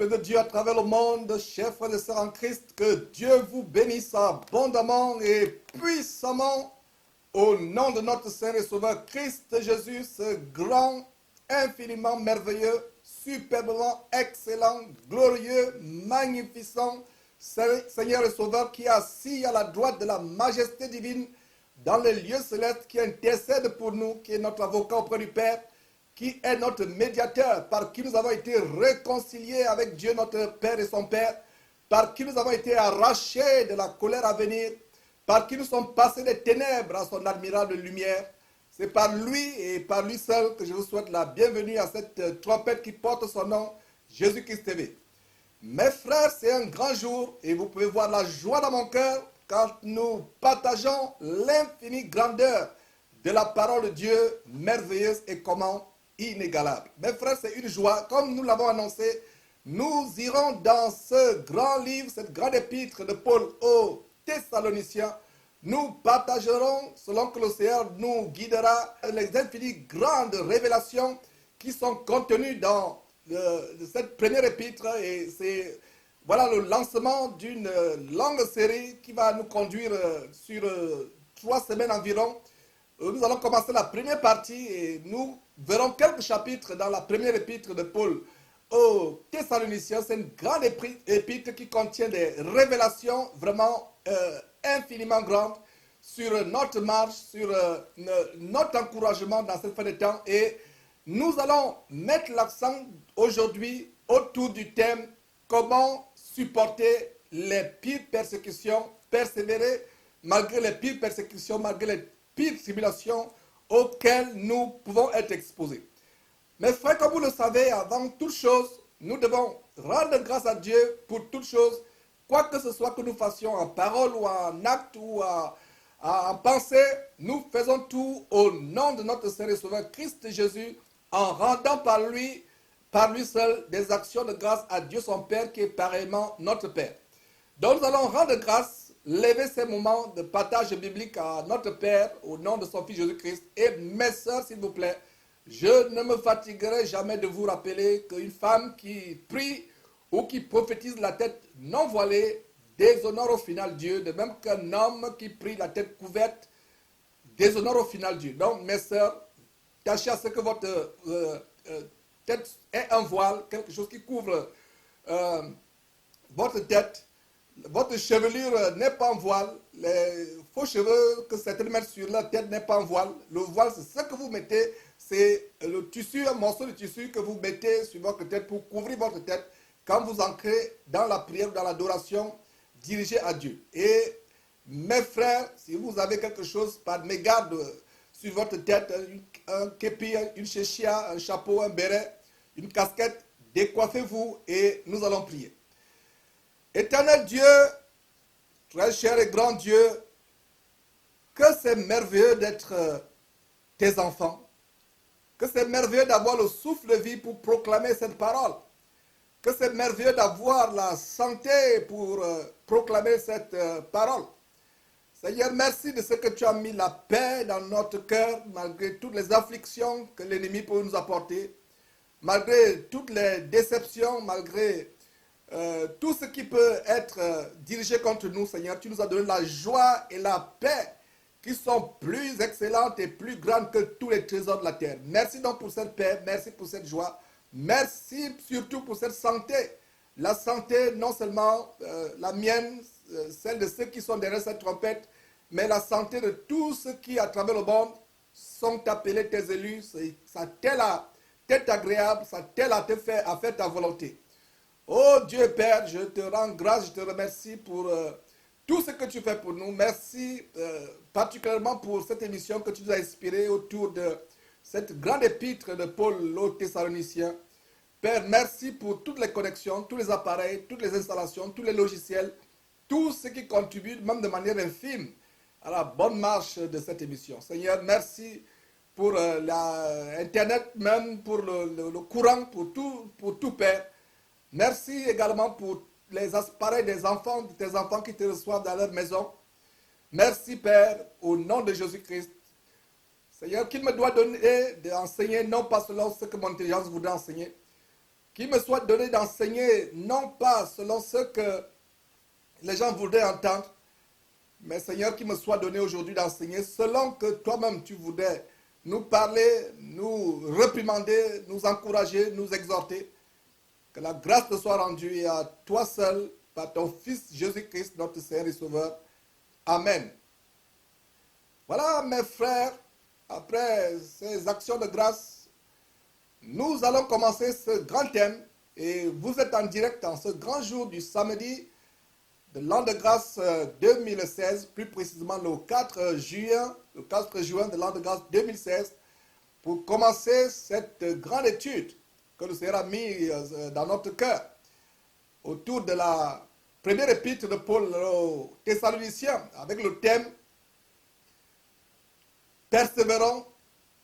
Peuple de Dieu à travers le monde, chers frères et sœurs en Christ, que Dieu vous bénisse abondamment et puissamment au nom de notre Seigneur et Sauveur Christ Jésus, ce grand, infiniment merveilleux, superbement excellent, glorieux, magnificent Seigneur et Sauveur qui est assis à la droite de la majesté divine dans les lieux célestes, qui intercède pour nous, qui est notre avocat auprès du Père, qui est notre médiateur, par qui nous avons été réconciliés avec Dieu notre Père et son Père, par qui nous avons été arrachés de la colère à venir, par qui nous sommes passés des ténèbres à son admirable lumière. C'est par lui et par lui seul que je vous souhaite la bienvenue à cette trompette qui porte son nom, Jésus-Christ TV. Mes frères, c'est un grand jour et vous pouvez voir la joie dans mon cœur quand nous partageons l'infinie grandeur de la parole de Dieu, merveilleuse et comment inégalable. Mes frères, c'est une joie. Comme nous l'avons annoncé, nous irons dans ce grand livre, cette grande épître de Paul aux Thessaloniciens. Nous partagerons, selon que le Seigneur nous guidera, les infinies grandes révélations qui sont contenues dans cette première épître. Et c'est voilà le lancement d'une longue série qui va nous conduire sur 3 semaines environ. Nous allons commencer la première partie et nous verrons quelques chapitres dans la première épître de Paul aux Thessaloniciens. C'est une grande épître qui contient des révélations vraiment infiniment grandes sur notre marche, sur notre encouragement dans cette fin de temps. Et nous allons mettre l'accent aujourd'hui autour du thème « Comment supporter les pires persécutions, persévérer malgré les pires persécutions, malgré les pires tribulations auxquelles nous pouvons être exposés. » Mes frères, comme vous le savez, avant toute chose, nous devons rendre grâce à Dieu pour toute chose, quoi que ce soit que nous fassions en parole ou en acte ou en pensée. Nous faisons tout au nom de notre Seigneur et Sauveur Christ Jésus, en rendant par lui seul des actions de grâce à Dieu son Père, qui est pareillement notre Père. Donc nous allons rendre grâce, lever ces moments de partage biblique à notre Père au nom de son Fils Jésus-Christ. Et mes sœurs, s'il vous plaît, je ne me fatiguerai jamais de vous rappeler qu'une femme qui prie ou qui prophétise la tête non voilée déshonore au final Dieu, de même qu'un homme qui prie la tête couverte déshonore au final Dieu. Donc mes sœurs, tâchez à ce que votre tête ait un voile, quelque chose qui couvre votre tête. Votre chevelure n'est pas en voile. Les faux cheveux que certains mettent sur la tête n'est pas en voile. Le voile, c'est ce que vous mettez. C'est le tissu, un morceau de tissu que vous mettez sur votre tête pour couvrir votre tête quand vous entrez dans la prière, dans l'adoration dirigée à Dieu. Et mes frères, si vous avez quelque chose par mégarde sur votre tête, un képi, une chéchia, un chapeau, un béret, une casquette, décoiffez-vous et nous allons prier. Éternel Dieu, très cher et grand Dieu, que c'est merveilleux d'être tes enfants, que c'est merveilleux d'avoir le souffle de vie pour proclamer cette parole, que c'est merveilleux d'avoir la santé pour proclamer cette parole. Seigneur, merci de ce que tu as mis la paix dans notre cœur, malgré toutes les afflictions que l'ennemi peut nous apporter, malgré toutes les déceptions, malgré tout ce qui peut être dirigé contre nous, Seigneur. Tu nous as donné la joie et la paix qui sont plus excellentes et plus grandes que tous les trésors de la terre. Merci donc pour cette paix, merci pour cette joie, merci surtout pour cette santé. La santé, non seulement la mienne, celle de ceux qui sont derrière cette trompette, mais la santé de tous ceux qui, à travers le monde, sont appelés tes élus. Ça t'est agréable, ça t'aide à faire ta volonté. Oh Dieu Père, je te rends grâce, je te remercie pour tout ce que tu fais pour nous. Merci particulièrement pour cette émission que tu nous as inspirée autour de cette grande épître de Paul aux Thessaloniciens. Père, merci pour toutes les connexions, tous les appareils, toutes les installations, tous les logiciels, tout ce qui contribue, même de manière infime, à la bonne marche de cette émission. Seigneur, merci pour l'Internet, même pour le courant, pour tout Père. Merci également pour les appareils des enfants, de tes enfants qui te reçoivent dans leur maison. Merci Père, au nom de Jésus-Christ. Seigneur, qu'il me doit donner d'enseigner, non pas selon ce que mon intelligence voudrait enseigner, qu'il me soit donné d'enseigner, non pas selon ce que les gens voudraient entendre, mais Seigneur, qu'il me soit donné aujourd'hui d'enseigner selon que toi-même tu voudrais nous parler, nous réprimander, nous encourager, nous exhorter. Que la grâce te soit rendue et à toi seul, par ton Fils Jésus-Christ, notre Seigneur et Sauveur. Amen. Voilà, mes frères, après ces actions de grâce, nous allons commencer ce grand thème. Et vous êtes en direct en ce grand jour du samedi de l'an de grâce 2016, plus précisément le 4 juin de l'an de grâce 2016, pour commencer cette grande étude que le Seigneur a mis dans notre cœur autour de la première épître de Paul aux Thessaloniciens, avec le thème « Persévérons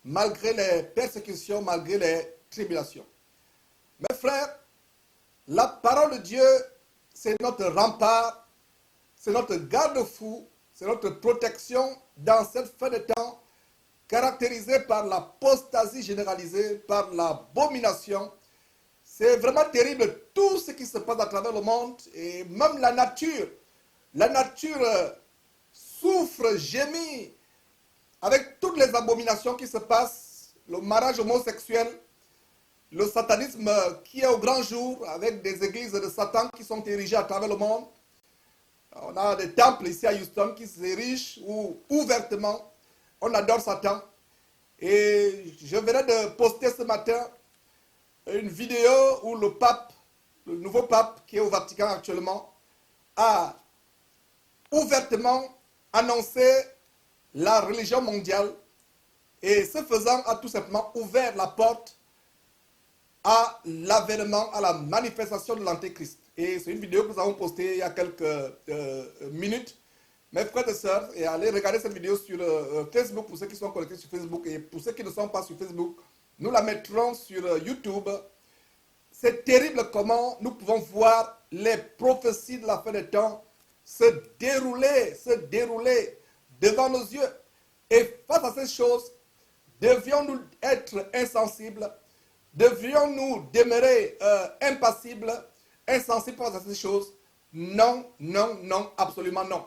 malgré les persécutions, malgré les tribulations ». Mes frères, la parole de Dieu, c'est notre rempart, c'est notre garde-fou, c'est notre protection dans cette fin de temps caractérisée par l'apostasie généralisée, par l'abomination. C'est vraiment terrible tout ce qui se passe à travers le monde et même la nature. La nature souffre, gémit avec toutes les abominations qui se passent, le mariage homosexuel, le satanisme qui est au grand jour avec des églises de Satan qui sont érigées à travers le monde. On a des temples ici à Houston qui s'érigent où ouvertement on adore Satan. Et je venais de poster ce matin une vidéo où le pape, le nouveau pape qui est au Vatican actuellement, a ouvertement annoncé la religion mondiale et ce faisant a tout simplement ouvert la porte à l'avènement, à la manifestation de l'Antéchrist. Et c'est une vidéo que nous avons postée il y a quelques minutes. Mes frères et sœurs, et allez regarder cette vidéo sur Facebook pour ceux qui sont connectés sur Facebook et pour ceux qui ne sont pas sur Facebook, nous la mettrons sur YouTube. C'est terrible comment nous pouvons voir les prophéties de la fin des temps se dérouler devant nos yeux. Et face à ces choses, devions-nous être insensibles? Devions-nous demeurer impassibles, insensibles face à ces choses? Non, non, non, absolument non.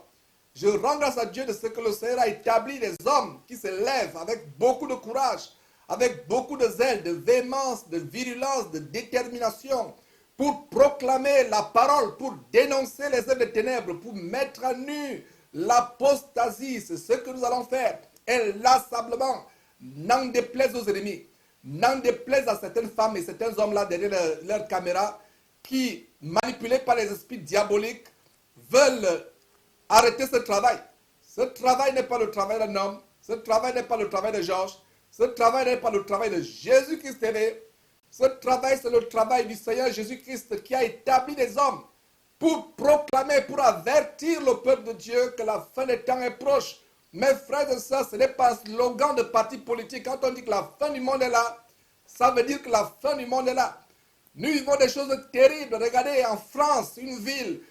Je rends grâce à Dieu de ce que le Seigneur a établi des hommes qui se lèvent avec beaucoup de courage, avec beaucoup de zèle, de véhémence, de virulence, de détermination, pour proclamer la parole, pour dénoncer les œuvres des ténèbres, pour mettre à nu l'apostasie. C'est ce que nous allons faire, inlassablement, n'en déplaise aux ennemis, n'en déplaise à certaines femmes et certains hommes-là derrière leur caméra, qui, manipulés par les esprits diaboliques, veulent arrêter ce travail. Ce travail n'est pas le travail d'un homme, ce travail n'est pas le travail de Georges, ce travail n'est pas le travail de Jésus-Christ. Ce travail, c'est le travail du Seigneur Jésus-Christ qui a établi des hommes pour proclamer, pour avertir le peuple de Dieu que la fin des temps est proche. Mes frères et sœurs, ce n'est pas un slogan de parti politique. Quand on dit que la fin du monde est là, ça veut dire que la fin du monde est là. Nous vivons des choses terribles. Regardez en France, une ville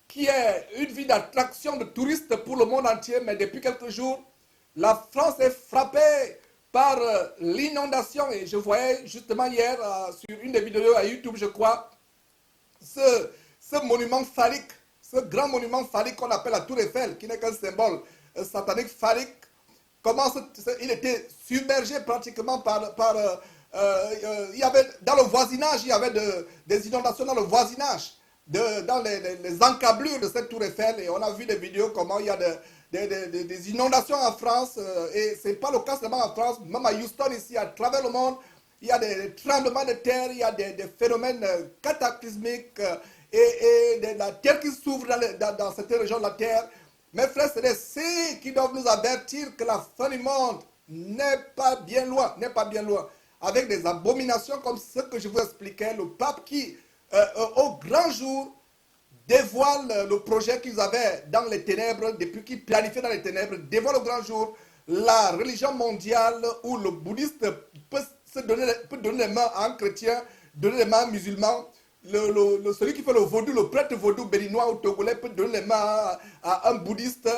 qui est une ville d'attraction de touristes pour le monde entier, mais depuis quelques jours, la France est frappée par l'inondation. Et je voyais justement hier sur une des vidéos à YouTube, je crois, ce monument phallique, ce grand monument phallique qu'on appelle la Tour Eiffel, qui n'est qu'un symbole satanique phallique, comment il était submergé pratiquement il y avait, dans le voisinage, il y avait des inondations dans le voisinage, dans les encablures de cette Tour Eiffel, et on a vu des vidéos comment il y a des inondations en France, et ce n'est pas le cas seulement en France, même à Houston ici, à travers le monde, il y a des tremblements de terre, il y a des phénomènes cataclysmiques, et la terre qui s'ouvre dans certaines régions de la terre. Mes frères, c'est des signes qui doivent nous avertir que la fin du monde n'est pas bien loin, avec des abominations comme ce que je vous expliquais, le pape qui, au grand jour, dévoile le projet qu'ils avaient dans les ténèbres, depuis qu'ils planifiaient dans les ténèbres, dévoile au grand jour la religion mondiale où le bouddhiste peut donner les mains à un chrétien, donner les mains à un musulman. Celui qui fait le vaudou, le prêtre vaudou béninois ou togolais peut donner les mains à un bouddhiste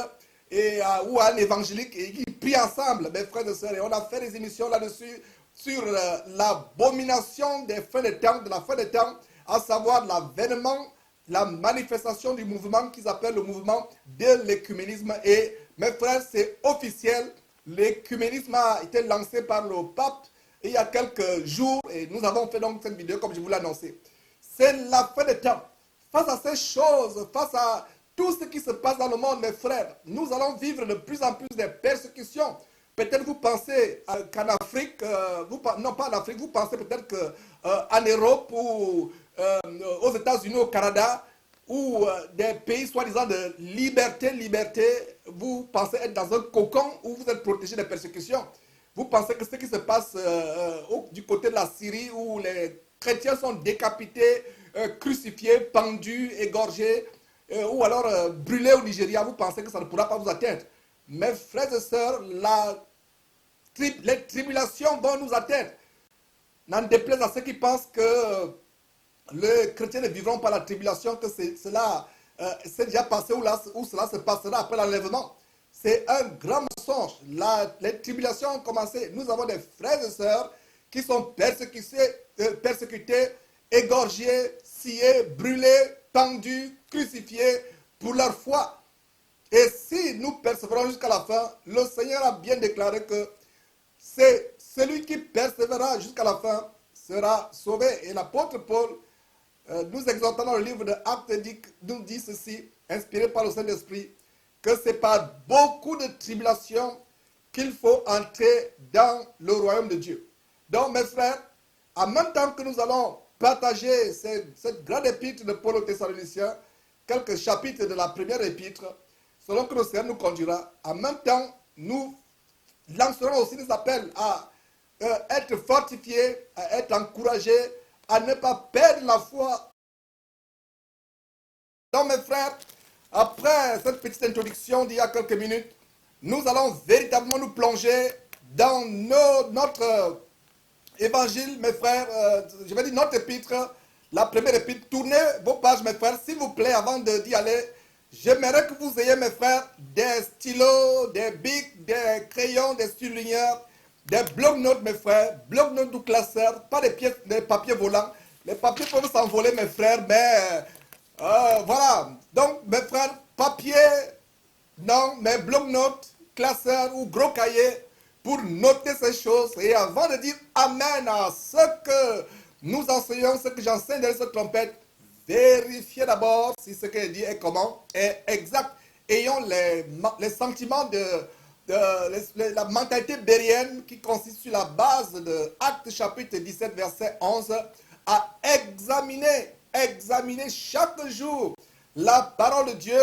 ou à un évangélique et qui prient ensemble, mes frères et sœurs. Et on a fait des émissions là-dessus sur l'abomination des fins des temps, de la fin des temps, à savoir l'avènement, la manifestation du mouvement qu'ils appellent le mouvement de l'écuménisme. Et mes frères, c'est officiel, l'écuménisme a été lancé par le pape il y a quelques jours et nous avons fait donc cette vidéo comme je vous l'ai annoncé. C'est la fin des temps. Face à ces choses, face à tout ce qui se passe dans le monde, mes frères, nous allons vivre de plus en plus des persécutions. Peut-être vous pensez qu'en Afrique, non pas en Afrique, vous pensez peut-être qu'en Europe ou aux États-Unis, au Canada, ou des pays soi-disant de liberté, vous pensez être dans un cocon où vous êtes protégé des persécutions. Vous pensez que ce qui se passe du côté de la Syrie où les chrétiens sont décapités, crucifiés, pendus, égorgés, ou alors brûlés au Nigeria, vous pensez que ça ne pourra pas vous atteindre. Mes frères et sœurs, les tribulations vont nous atteindre. N'en déplaise à ceux qui pensent que les chrétiens ne vivront pas la tribulation, que cela s'est déjà passé ou cela se passera après l'enlèvement. C'est un grand mensonge. Les tribulations ont commencé. Nous avons des frères et sœurs qui sont persécutés, égorgés, sciés, brûlés, pendus, crucifiés pour leur foi. Et si nous persévérons jusqu'à la fin, le Seigneur a bien déclaré que c'est celui qui persévérera jusqu'à la fin sera sauvé. Et l'apôtre Paul, nous exhortons dans le livre de Actes, nous dit ceci, inspiré par le Saint-Esprit, que c'est par beaucoup de tribulations qu'il faut entrer dans le royaume de Dieu. Donc, mes frères, en même temps que nous allons partager cette grande épître de Paul aux Thessaloniciens, quelques chapitres de la première épître, selon que le Seigneur nous conduira, en même temps, nous lancerons aussi des appels à être fortifiés, à être encouragés, à ne pas perdre la foi. Donc, mes frères, après cette petite introduction d'il y a quelques minutes, nous allons véritablement nous plonger dans notre évangile, mes frères, je vais dire notre épître, la première épître. Tournez vos pages, mes frères, s'il vous plaît, avant d'y aller. J'aimerais que vous ayez, mes frères, des stylos, des bics, des crayons, des surligneurs, des bloc-notes, mes frères, bloc-notes ou classeurs, pas des papiers volants. Les papiers peuvent s'envoler, mes frères, mais voilà. Donc, mes frères, papier, non, mais bloc-notes, classeurs ou gros cahiers pour noter ces choses. Et avant de dire Amen à ce que nous enseignons, ce que j'enseigne dans cette trompette, vérifiez d'abord si ce qu'elle dit est comment est exact. Ayons les sentiments de la mentalité bérienne qui consiste sur la base de Actes chapitre 17 verset 11 à examiner chaque jour la parole de Dieu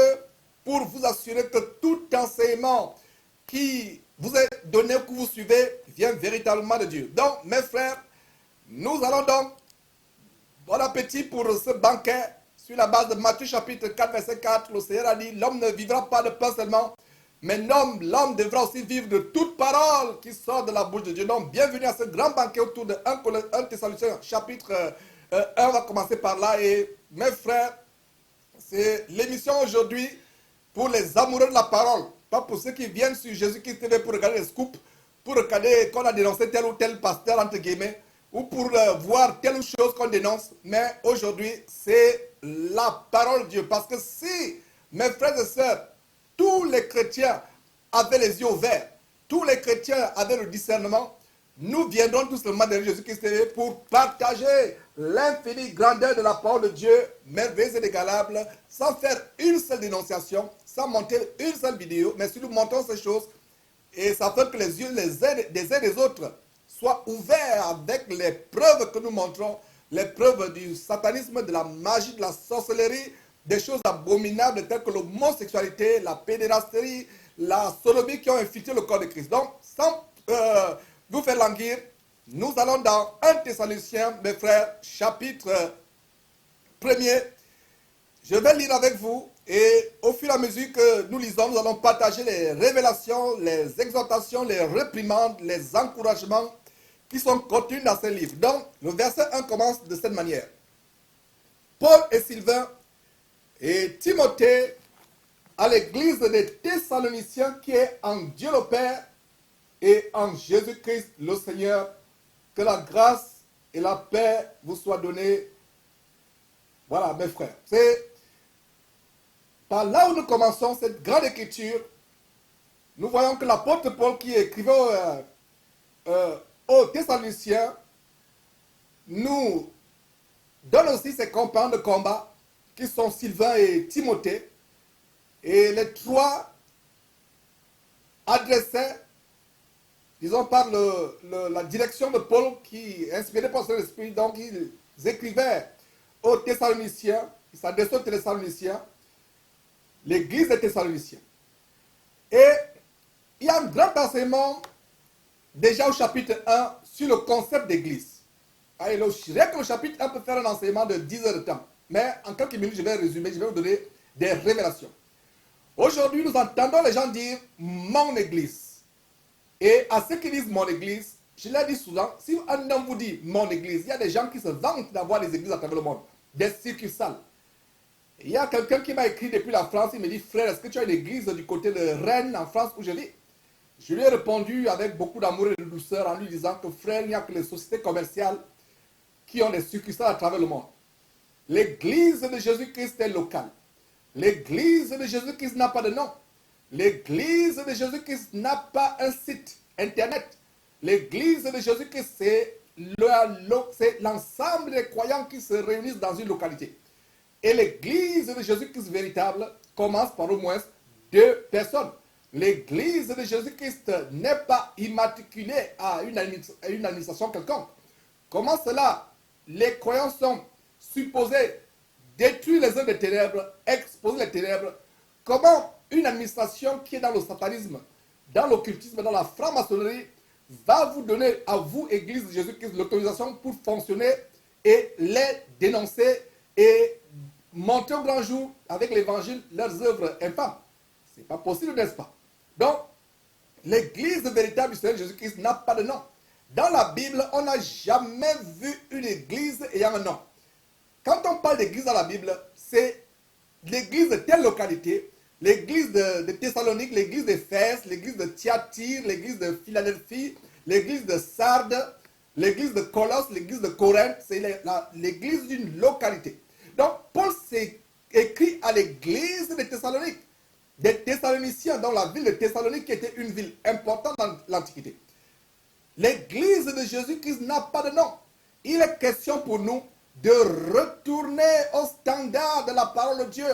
pour vous assurer que tout enseignement qui vous est donné, que vous suivez, vient véritablement de Dieu. Donc, mes frères, nous allons donc, bon appétit pour ce banquet, sur la base de Matthieu chapitre 4, verset 4, le Seigneur a dit, l'homme ne vivra pas de pain seulement, mais l'homme devra aussi vivre de toute parole qui sort de la bouche de Dieu. Donc, bienvenue à ce grand banquet autour de 1 Thessaloniciens chapitre 1, on va commencer par là. Et mes frères, c'est l'émission aujourd'hui pour les amoureux de la parole, pas pour ceux qui viennent sur Jésus-Christ TV pour regarder les scoops, pour regarder qu'on a dénoncé tel ou tel pasteur, entre guillemets, ou pour voir telle ou chose qu'on dénonce. Mais aujourd'hui, c'est la parole de Dieu. Parce que si, mes frères et sœurs, tous les chrétiens avaient les yeux ouverts, tous les chrétiens avaient le discernement, nous viendrons tout simplement derrière Jésus-Christ TV pour partager l'infinie grandeur de la parole de Dieu, merveilleuse et inégalable, sans faire une seule dénonciation, sans monter une seule vidéo, mais si nous montrons ces choses, et ça fait que les yeux des uns des autres soient ouverts avec les preuves que nous montrons, les preuves du satanisme, de la magie, de la sorcellerie, des choses abominables telles que l'homosexualité, la pédérastie, la sodomie qui ont infiltré le corps de Christ. Donc, sans vous faire languir, nous allons dans 1 Thessaloniciens, mes frères, chapitre 1er. Je vais lire avec vous et au fur et à mesure que nous lisons, nous allons partager les révélations, les exhortations, les réprimandes, les encouragements qui sont contenus dans ce livre. Donc, le verset 1 commence de cette manière. Paul et Sylvain et Timothée à l'église des Thessaloniciens qui est en Dieu le Père et en Jésus-Christ le Seigneur. Que la grâce et la paix vous soient données. Voilà, mes frères. C'est par là où nous commençons cette grande écriture. Nous voyons que l'apôtre Paul qui écrivait aux Thessaloniciens nous donne aussi ses compagnons de combat qui sont Sylvain et Timothée. Et les trois adressaient, disons par la direction de Paul qui inspiré par son esprit, donc ils écrivaient aux Thessaloniciens, ils s'adressaient aux Thessaloniciens, l'église des Thessaloniciens. Et il y a un grand enseignement déjà au chapitre 1 sur le concept d'église. Rien que le chapitre 1 peut faire un enseignement de 10 heures de temps. Mais en quelques minutes, je vais résumer, je vais vous donner des révélations. Aujourd'hui, nous entendons les gens dire « mon église ». Et à ceux qui disent « mon église », je l'ai dit souvent, si un homme vous dit « mon église », il y a des gens qui se vantent d'avoir des églises à travers le monde, des succursales. Il y a quelqu'un qui m'a écrit depuis la France, il me dit « frère, est-ce que tu as une église du côté de Rennes, en France, où je vis ?» Je lui ai répondu avec beaucoup d'amour et de douceur en lui disant que frère, il n'y a que les sociétés commerciales qui ont des succursales à travers le monde. L'église de Jésus-Christ est locale. L'église de Jésus-Christ n'a pas de nom. L'église de Jésus-Christ n'a pas un site internet. L'église de Jésus-Christ, c'est l'ensemble des croyants qui se réunissent dans une localité. Et l'église de Jésus-Christ véritable commence par au moins 2 personnes. L'église de Jésus-Christ n'est pas immatriculée à une administration quelconque. Comment cela? Les croyants sont supposés détruire les œuvres des ténèbres, exposer les ténèbres. Comment une administration qui est dans le satanisme, dans l'occultisme, dans la franc-maçonnerie, va vous donner à vous, Église de Jésus-Christ, l'autorisation pour fonctionner et les dénoncer et monter au grand jour avec l'évangile leurs œuvres infâmes? Ce n'est pas possible, n'est-ce pas? Donc, l'église véritable du Seigneur Jésus-Christ n'a pas de nom. Dans la Bible, on n'a jamais vu une église ayant un nom. Quand on parle d'église dans la Bible, c'est l'église de telle localité, l'église de Thessalonique, l'église d'Éphèse, l'église de Thyatire, l'église de Philadelphie, l'église de Sardes, l'église de Colosse, l'église de Corinthe, c'est l'église d'une localité. Donc, Paul s'est écrit à l'église de Thessalonique, des Thessaloniciens, dans la ville de Thessalonique qui était une ville importante dans l'Antiquité. L'église de Jésus-Christ n'a pas de nom. Il est question pour nous de retourner au standard de la parole de Dieu,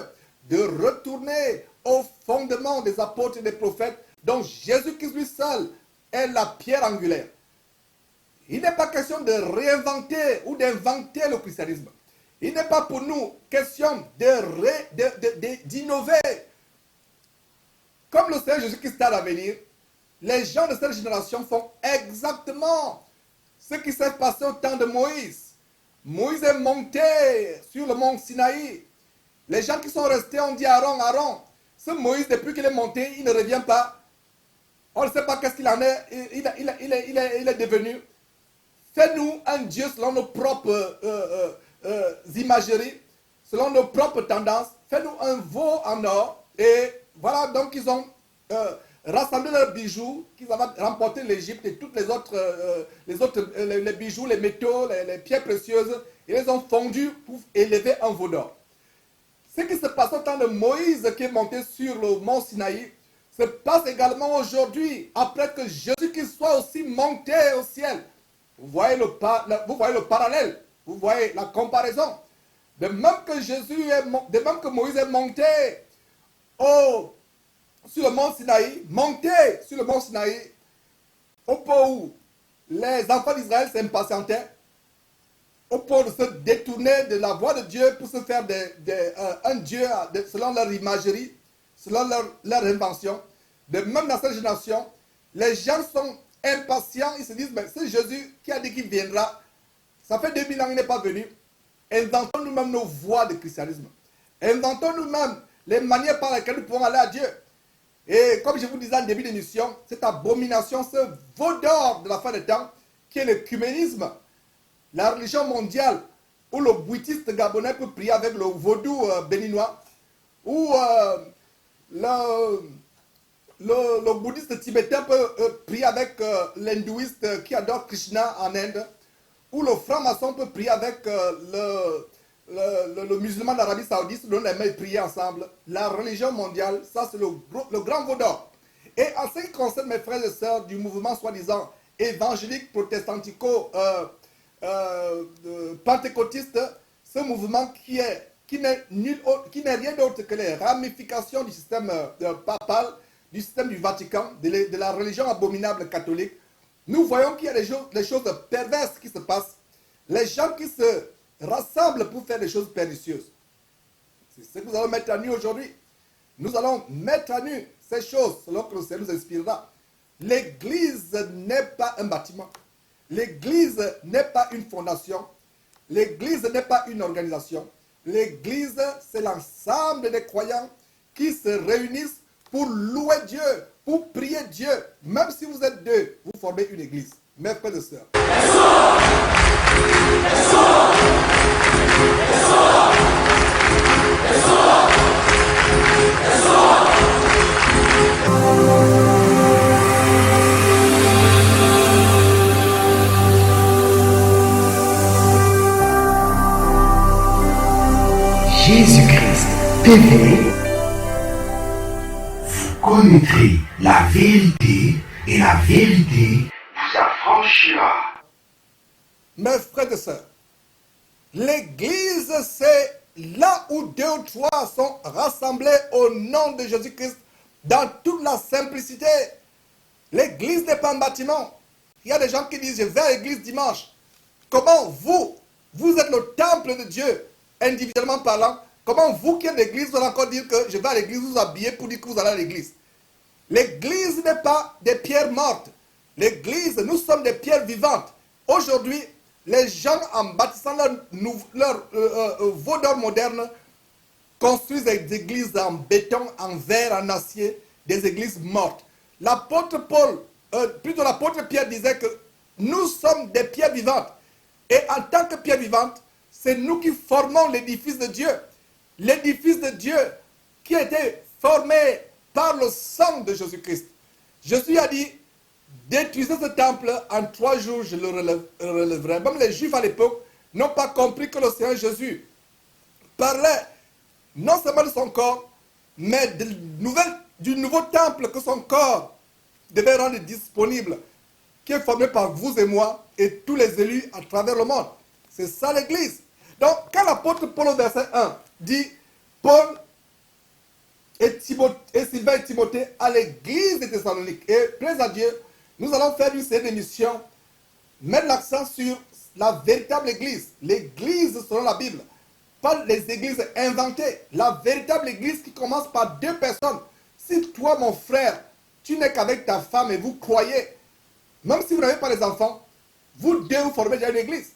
de retourner au fondement des apôtres et des prophètes, dont Jésus-Christ lui seul est la pierre angulaire. Il n'est pas question de réinventer ou d'inventer le christianisme. Il n'est pas pour nous question d'innover. Comme le Seigneur Jésus-Christ a à venir, les gens de cette génération font exactement ce qui s'est passé au temps de Moïse. Moïse est monté sur le mont Sinaï. Les gens qui sont restés ont dit à Aaron, ce Moïse, depuis qu'il est monté, il ne revient pas. On ne sait pas qu'est-ce qu'il en est. Il est devenu. Fais-nous un Dieu selon nos propres imageries, selon nos propres tendances. Fais-nous un veau en or. Et voilà, donc ils ont rassemblé leurs bijoux qu'ils avaient remporté l'Égypte et toutes les bijoux, les métaux, les pierres précieuses. Ils les ont fondus pour élever un veau d'or. Ce qui se passe au temps de Moïse qui est monté sur le mont Sinaï se passe également aujourd'hui, après que Jésus-Christ soit aussi monté au ciel. Vous voyez le parallèle, vous voyez la comparaison. De même que Moïse est monté sur le mont Sinaï, au point où les enfants d'Israël s'impatientaient, au point de se détourner de la voie de Dieu pour se faire un Dieu selon leur imagerie, selon leur invention. De même dans cette génération, les gens sont impatients, ils se disent, mais c'est Jésus qui a dit qu'il viendra. Ça fait 2000 ans qu'il n'est pas venu. Inventons nous-mêmes nos voies de christianisme. Inventons nous-mêmes les manières par lesquelles nous pouvons aller à Dieu. Et comme je vous disais en début d'émission, cette abomination, ce veau d'or de la fin des temps, qui est l'œcuménisme, la religion mondiale, où le bouddhiste gabonais peut prier avec le vaudou béninois, où le bouddhiste tibétain peut prier avec l'hindouiste qui adore Krishna en Inde, ou le franc-maçon peut prier avec le musulman d'Arabie Saoudite, se donnent les mains et prier ensemble. La religion mondiale, ça c'est le grand veau d'or. Et en ce qui concerne mes frères et sœurs du mouvement soi-disant évangélique, protestantico, pentecôtiste, ce mouvement qui n'est rien d'autre que les ramifications du système papal, du système du Vatican, de la religion abominable catholique, nous voyons qu'il y a des choses perverses qui se passent. Les gens qui se rassemblent pour faire des choses pernicieuses. C'est ce que nous allons mettre à nu aujourd'hui. Nous allons mettre à nu ces choses selon que le Seigneur nous inspirera. L'église n'est pas un bâtiment. L'église n'est pas une fondation. L'église n'est pas une organisation. L'église, c'est l'ensemble des croyants qui se réunissent pour louer Dieu, pour prier Dieu. Même si vous êtes deux, vous formez une église. Mes frères et sœurs. Jésus-Christ TV, vous connaîtrez la vérité et la vérité vous affranchira. Mes frères et sœurs, l'église, c'est là où 2 ou 3 sont rassemblés au nom de Jésus-Christ dans toute la simplicité. L'église n'est pas un bâtiment. Il y a des gens qui disent, je vais à l'église dimanche. Comment vous êtes le temple de Dieu, individuellement parlant, comment vous qui êtes l'église, vous allez encore dire que je vais à l'église vous habiller pour dire que vous allez à l'église. L'église n'est pas des pierres mortes. L'église, nous sommes des pierres vivantes. Aujourd'hui, les gens, en bâtissant leur veau d'or moderne, construisent des églises en béton, en verre, en acier, des églises mortes. L'apôtre Paul, plutôt l'apôtre Pierre disait que nous sommes des pierres vivantes. Et en tant que pierres vivantes, c'est nous qui formons l'édifice de Dieu. L'édifice de Dieu qui a été formé par le sang de Jésus-Christ. Jésus a dit, détruisez ce temple, en 3 jours je le relèverai. Même les Juifs à l'époque n'ont pas compris que le Seigneur Jésus parlait non seulement de son corps, mais du nouveau temple que son corps devait rendre disponible, qui est formé par vous et moi et tous les élus à travers le monde. C'est ça l'église. Donc, quand l'apôtre Paul au verset 1 dit, Paul et Sylvain et Timothée à l'église de Thessalonique, et plaise à Dieu, nous allons faire une série d'émissions, mettre l'accent sur la véritable église, l'église selon la Bible, pas les églises inventées, la véritable église qui commence par 2 personnes. Si toi, mon frère, tu n'es qu'avec ta femme et vous croyez, même si vous n'avez pas les enfants, vous deux, vous formez déjà une église.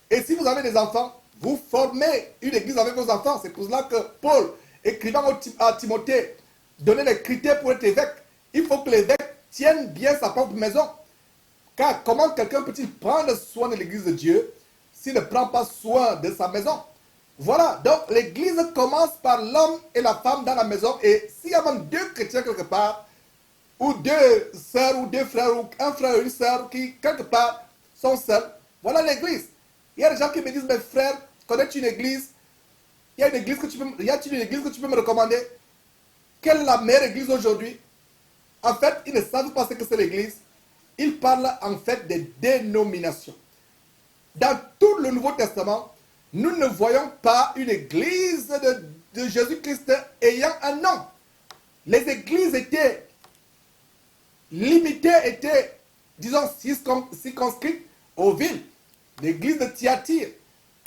Et si vous avez des enfants, vous formez une église avec vos enfants. C'est pour cela que Paul, écrivant à Timothée, donnait des critères pour être évêque. Il faut que l'évêque tienne bien sa propre maison. Car comment quelqu'un peut-il prendre soin de l'église de Dieu s'il ne prend pas soin de sa maison? Voilà, donc l'église commence par l'homme et la femme dans la maison. Et s'il y a même 2 chrétiens quelque part, ou 2 sœurs, ou 2 frères, ou un frère et une sœur qui quelque part sont seuls, voilà l'église. Il y a des gens qui me disent, mes frères, connais-tu une église? Y a-t-il une église que tu peux me recommander? Quelle est la meilleure église aujourd'hui? En fait, ils ne savent pas ce que c'est l'église. Ils parlent en fait des dénominations. Dans tout le Nouveau Testament, nous ne voyons pas une église de Jésus-Christ ayant un nom. Les églises étaient limitées, étaient, disons, circonscrites aux villes. L'église de Thyatire,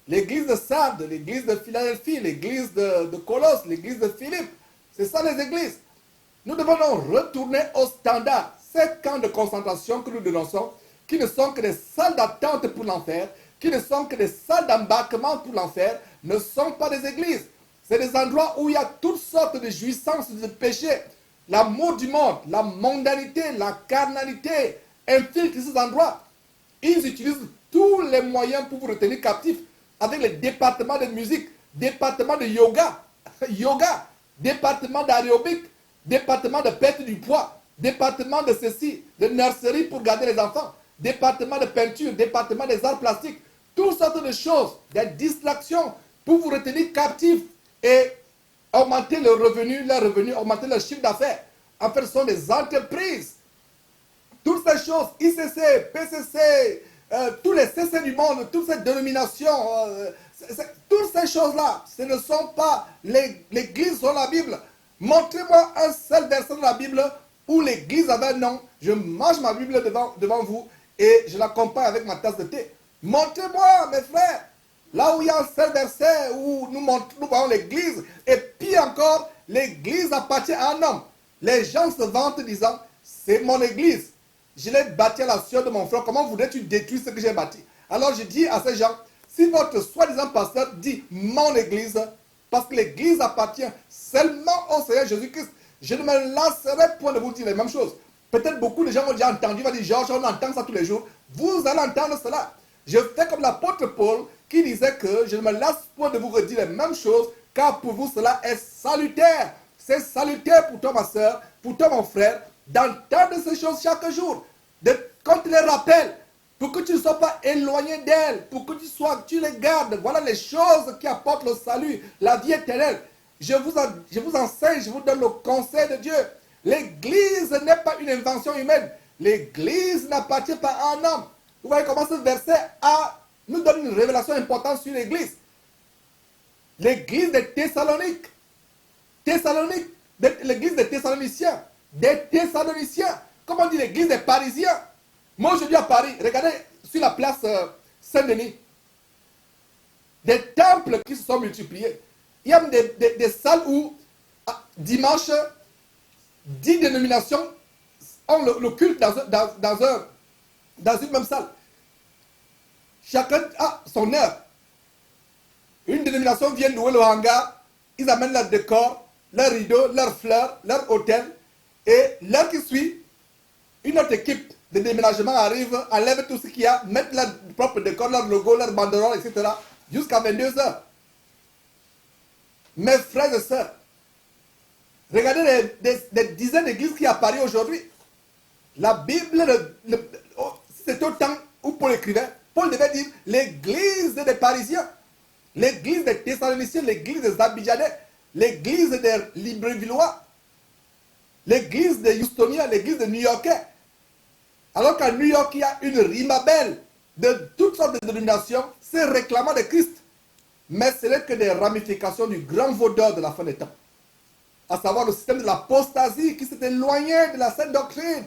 l'église de Sardes, l'église de Philadelphie, l'église de Colosse, l'église de Philippe. C'est ça les églises. Nous devons donc retourner au standard. Ces camps de concentration que nous dénonçons, qui ne sont que des salles d'attente pour l'enfer, qui ne sont que des salles d'embarquement pour l'enfer, ne sont pas des églises. C'est des endroits où il y a toutes sortes de jouissances, de péchés. L'amour du monde, la mondanité, la carnalité infiltrent ces endroits. Ils utilisent tous les moyens pour vous retenir captifs, avec les départements de musique, départements de yoga, département d'aérobic, département de perte du poids. département de ceci, de nurserie pour garder les enfants, département de peinture, département des arts plastiques, toutes sortes de choses, des distractions pour vous retenir captifs et augmenter leurs revenus, augmenter leur chiffre d'affaires. En fait, ce sont des entreprises. Toutes ces choses, ICC, PCC, tous les CC du monde, toutes ces dénominations, toutes ces choses-là, ce ne sont pas l'église sur la Bible. Montrez-moi un seul verset de la Bible où l'église avait un nom. Je mange ma Bible devant vous et je l'accompagne avec ma tasse de thé. Montrez-moi, mes frères, là où il y a un seul verset où nous voyons l'église. Et puis encore, l'église appartient à un homme. Les gens se vantent disant, c'est mon église. Je l'ai bâti à la sueur de mon frère. Comment voudrais-tu détruire ce que j'ai bâti? Alors je dis à ces gens, si votre soi-disant pasteur dit mon église, parce que l'église appartient seulement au Seigneur Jésus-Christ, je ne me lasserai point de vous dire les mêmes choses. Peut-être beaucoup de gens ont déjà entendu, ils vont dire, Georges, on entend ça tous les jours. Vous allez entendre cela. Je fais comme l'apôtre Paul qui disait que je ne me lasse point de vous redire les mêmes choses, car pour vous cela est salutaire. C'est salutaire pour toi ma soeur, pour toi mon frère, d'entendre ces choses chaque jour. Quand tu les rappelles, pour que tu ne sois pas éloigné d'elles, pour que tu les gardes. Voilà les choses qui apportent le salut, la vie éternelle. Je vous enseigne, je vous donne le conseil de Dieu. L'église n'est pas une invention humaine. L'église n'appartient pas à un homme. Vous voyez comment ce verset nous donne une révélation importante sur l'église. L'église des Thessaloniques. L'église des Thessaloniciens. Des Thessaloniciens. Comment on dit l'église des Parisiens? Moi aujourd'hui à Paris, regardez sur la place Saint-Denis. Des temples qui se sont multipliés. Il y a des salles où, dimanche, 10 dénominations ont le culte dans une même salle. Chacun a son heure. Une dénomination vient louer le hangar, ils amènent leur décor, leurs rideaux, leurs fleurs, leur hôtel. Et l'heure qui suit, une autre équipe de déménagement arrive, enlève tout ce qu'il y a, mettent leur propre décor, leur logo, leur banderole, etc. jusqu'à 22 h. Mes frères et sœurs, regardez des dizaines d'églises qui apparaissent aujourd'hui. La Bible, c'est au temps où Paul écrivait, Paul devait dire l'église des Parisiens, l'église des Thessaloniciens, l'église des Abidjanais, l'église des Librevilleois, l'église des Houstoniens, l'église des New-Yorkais. Alors qu'à New York, il y a une ribambelle de toutes sortes de dénominations, c'est réclamant de Christ. Mais ce n'est que des ramifications du grand vaudeur de la fin des temps. À savoir le système de l'apostasie qui s'est éloigné de la sainte doctrine.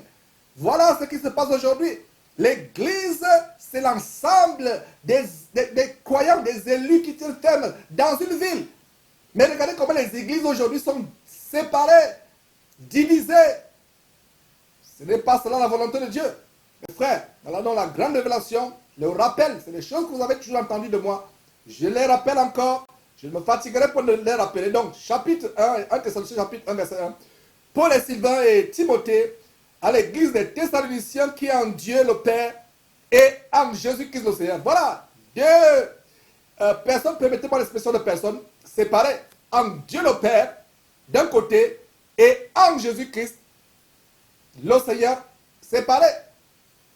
Voilà ce qui se passe aujourd'hui. L'église, c'est l'ensemble des croyants, des élus qui tiennent ferme dans une ville. Mais regardez comment les églises aujourd'hui sont séparées, divisées. Ce n'est pas cela la volonté de Dieu. Mes frères, dans la grande révélation, le rappel, c'est les choses que vous avez toujours entendues de moi. Je les rappelle encore. Je ne me fatiguerai pas de les rappeler. Donc, chapitre 1 Thessaloniciens, chapitre 1, verset 1. Paul et Sylvain et Timothée, à l'église des Thessaloniciens qui est en Dieu le Père et en Jésus-Christ le Seigneur. Voilà, deux personnes, permettez-moi l'expression de personnes, séparées. En Dieu le Père, d'un côté, et en Jésus-Christ, le Seigneur, séparé.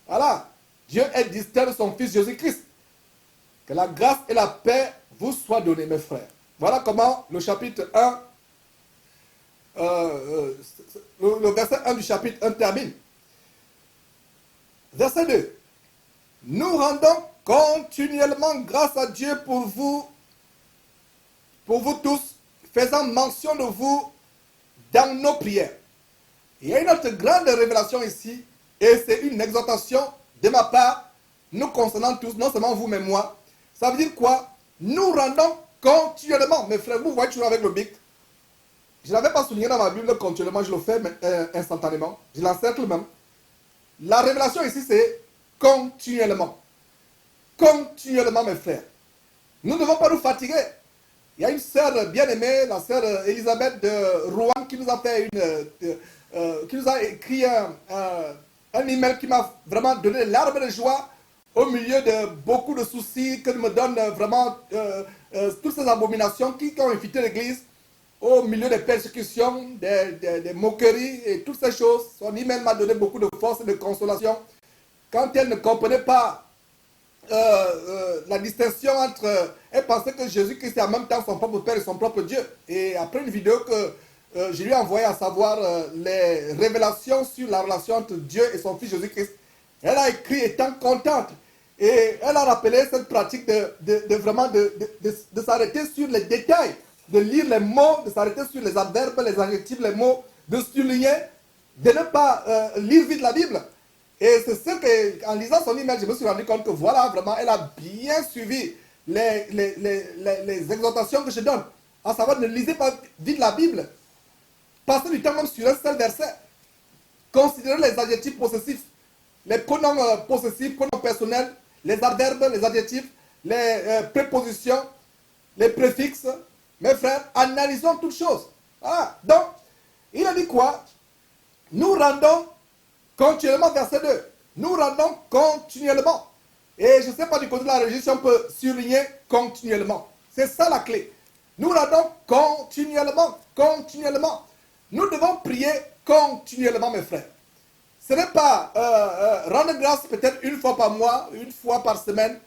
Voilà, Dieu est distinct de son Fils Jésus-Christ. Que la grâce et la paix vous soient données, mes frères. Voilà comment le chapitre 1, le verset 1 du chapitre 1 termine. Verset 2. Nous rendons continuellement grâce à Dieu pour vous tous, faisant mention de vous dans nos prières. Il y a une autre grande révélation ici, et c'est une exhortation de ma part, nous concernant tous, non seulement vous mais moi. Ça veut dire quoi? Nous rendons continuellement. Mes frères, vous voyez toujours avec le bic. Je ne l'avais pas souligné dans ma Bible continuellement, je le fais instantanément. Je l'encercle même. La révélation ici, c'est continuellement. Continuellement, mes frères. Nous ne devons pas nous fatiguer. Il y a une sœur bien-aimée, la sœur Elisabeth de Rouen, qui nous a fait qui nous a écrit un email qui m'a vraiment donné l'arbre de joie au milieu de beaucoup de soucis, que me donne vraiment toutes ces abominations qui ont infiltré l'église. au milieu des persécutions, des moqueries et toutes ces choses. Son email m'a donné beaucoup de force et de consolation. Quand elle ne comprenait pas la distinction entre... elle pensait que Jésus-Christ est en même temps son propre Père et son propre Dieu. Et après une vidéo que je lui ai envoyée, à savoir les révélations sur la relation entre Dieu et son Fils Jésus-Christ, elle a écrit étant contente. Et elle a rappelé cette pratique de s'arrêter sur les détails, de lire les mots, de s'arrêter sur les adverbes, les adjectifs, les mots, de souligner, de ne pas lire vite la Bible. Et c'est ce que, en lisant son email, je me suis rendu compte que voilà, vraiment, elle a bien suivi les exhortations que je donne. À savoir, ne lisez pas vite la Bible. Passez du temps même sur un seul verset. Considérez les adjectifs possessifs, les pronoms possessifs, pronoms personnels, les adverbes, les adjectifs, les prépositions, les préfixes. Mes frères, analysons toutes choses. Voilà. Donc, il a dit quoi? Nous rendons continuellement, verset 2. Nous rendons continuellement. Et je ne sais pas du côté de la régie si on peut surligner continuellement. C'est ça la clé. Nous rendons continuellement, continuellement. Nous devons prier continuellement, mes frères. Ce n'est pas rendre grâce peut-être une fois par mois, une fois par semaine.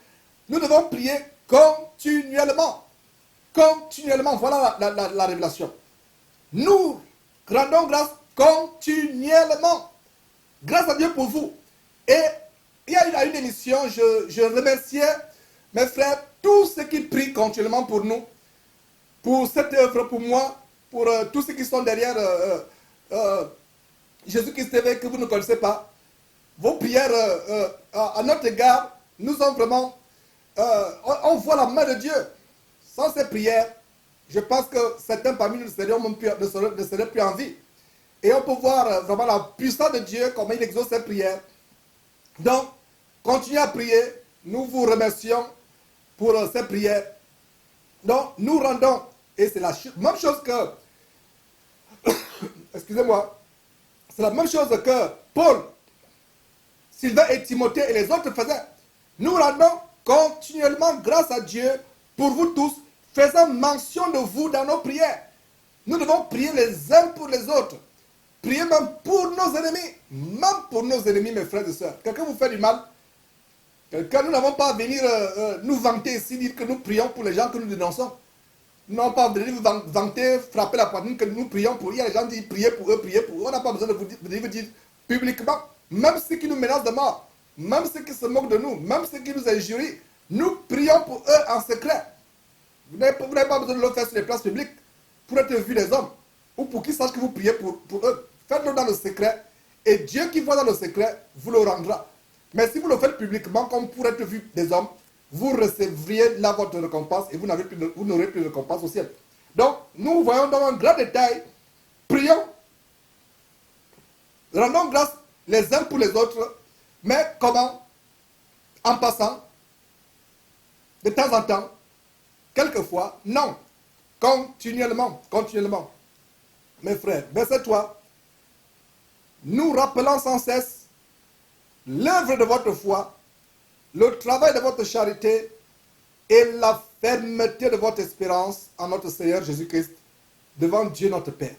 Nous devons prier continuellement. Continuellement. Voilà la révélation. Nous rendons grâce continuellement. Grâce à Dieu pour vous. Et il y a une émission, je remerciais mes frères, tous ceux qui prient continuellement pour nous, pour cette œuvre, pour moi, pour tous ceux qui sont derrière Jésus-Christ TV que vous ne connaissez pas. Vos prières à notre égard nous ont vraiment... on voit la main de Dieu. Sans ces prières, je pense que certains parmi nous ne seraient plus en vie. Et on peut voir vraiment la puissance de Dieu, comment il exauce ses prières. Donc, continuez à prier. Nous vous remercions pour ces prières. Donc, nous rendons, et c'est la même chose que, excusez-moi, c'est la même chose que Paul, Sylvain et Timothée et les autres faisaient. Nous rendons continuellement grâce à Dieu pour vous tous, faisant mention de vous dans nos prières. Nous devons prier les uns pour les autres. Priez même pour nos ennemis. Même pour nos ennemis, mes frères et sœurs. Quelqu'un vous fait du mal. Nous n'avons pas à venir nous vanter ici, dire que nous prions pour les gens que nous dénonçons. Nous n'avons pas à venir vous vanter, frapper la poitrine que nous prions pour eux. Il y a des gens qui disent priez pour eux, priez pour eux. On n'a pas besoin de vous dire publiquement. Même ceux qui nous menacent de mort, même ceux qui se moquent de nous, même ceux qui nous injurient, nous prions pour eux en secret. Vous n'avez pas besoin de le faire sur les places publiques pour être vu des hommes ou pour qu'ils sachent que vous priez pour eux. Faites-le dans le secret et Dieu qui voit dans le secret vous le rendra. Mais si vous le faites publiquement comme pour être vu des hommes, vous recevriez là votre récompense et vous n'aurez plus de récompense au ciel. Donc, nous voyons dans un grand détail, prions, rendons grâce les uns pour les autres, mais comment? En passant, de temps en temps, quelquefois, non, continuellement, continuellement. Mes frères, verset 3, nous rappelons sans cesse l'œuvre de votre foi, le travail de votre charité et la fermeté de votre espérance en notre Seigneur Jésus-Christ devant Dieu notre Père.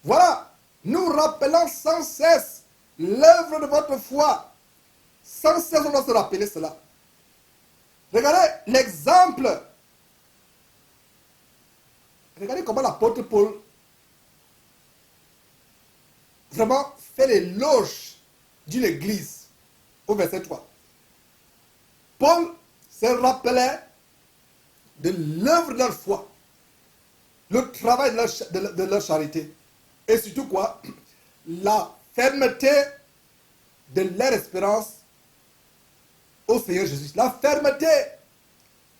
Voilà, nous rappelons sans cesse l'œuvre de votre foi. Sans cesse on doit se rappeler cela. Regardez l'exemple. Regardez comment l'apôtre Paul vraiment fait l'éloge d'une église au verset 3. Paul se rappelait de l'œuvre de leur foi, le travail de leur charité, et surtout quoi? La fermeté de leur espérance au Seigneur Jésus. La fermeté.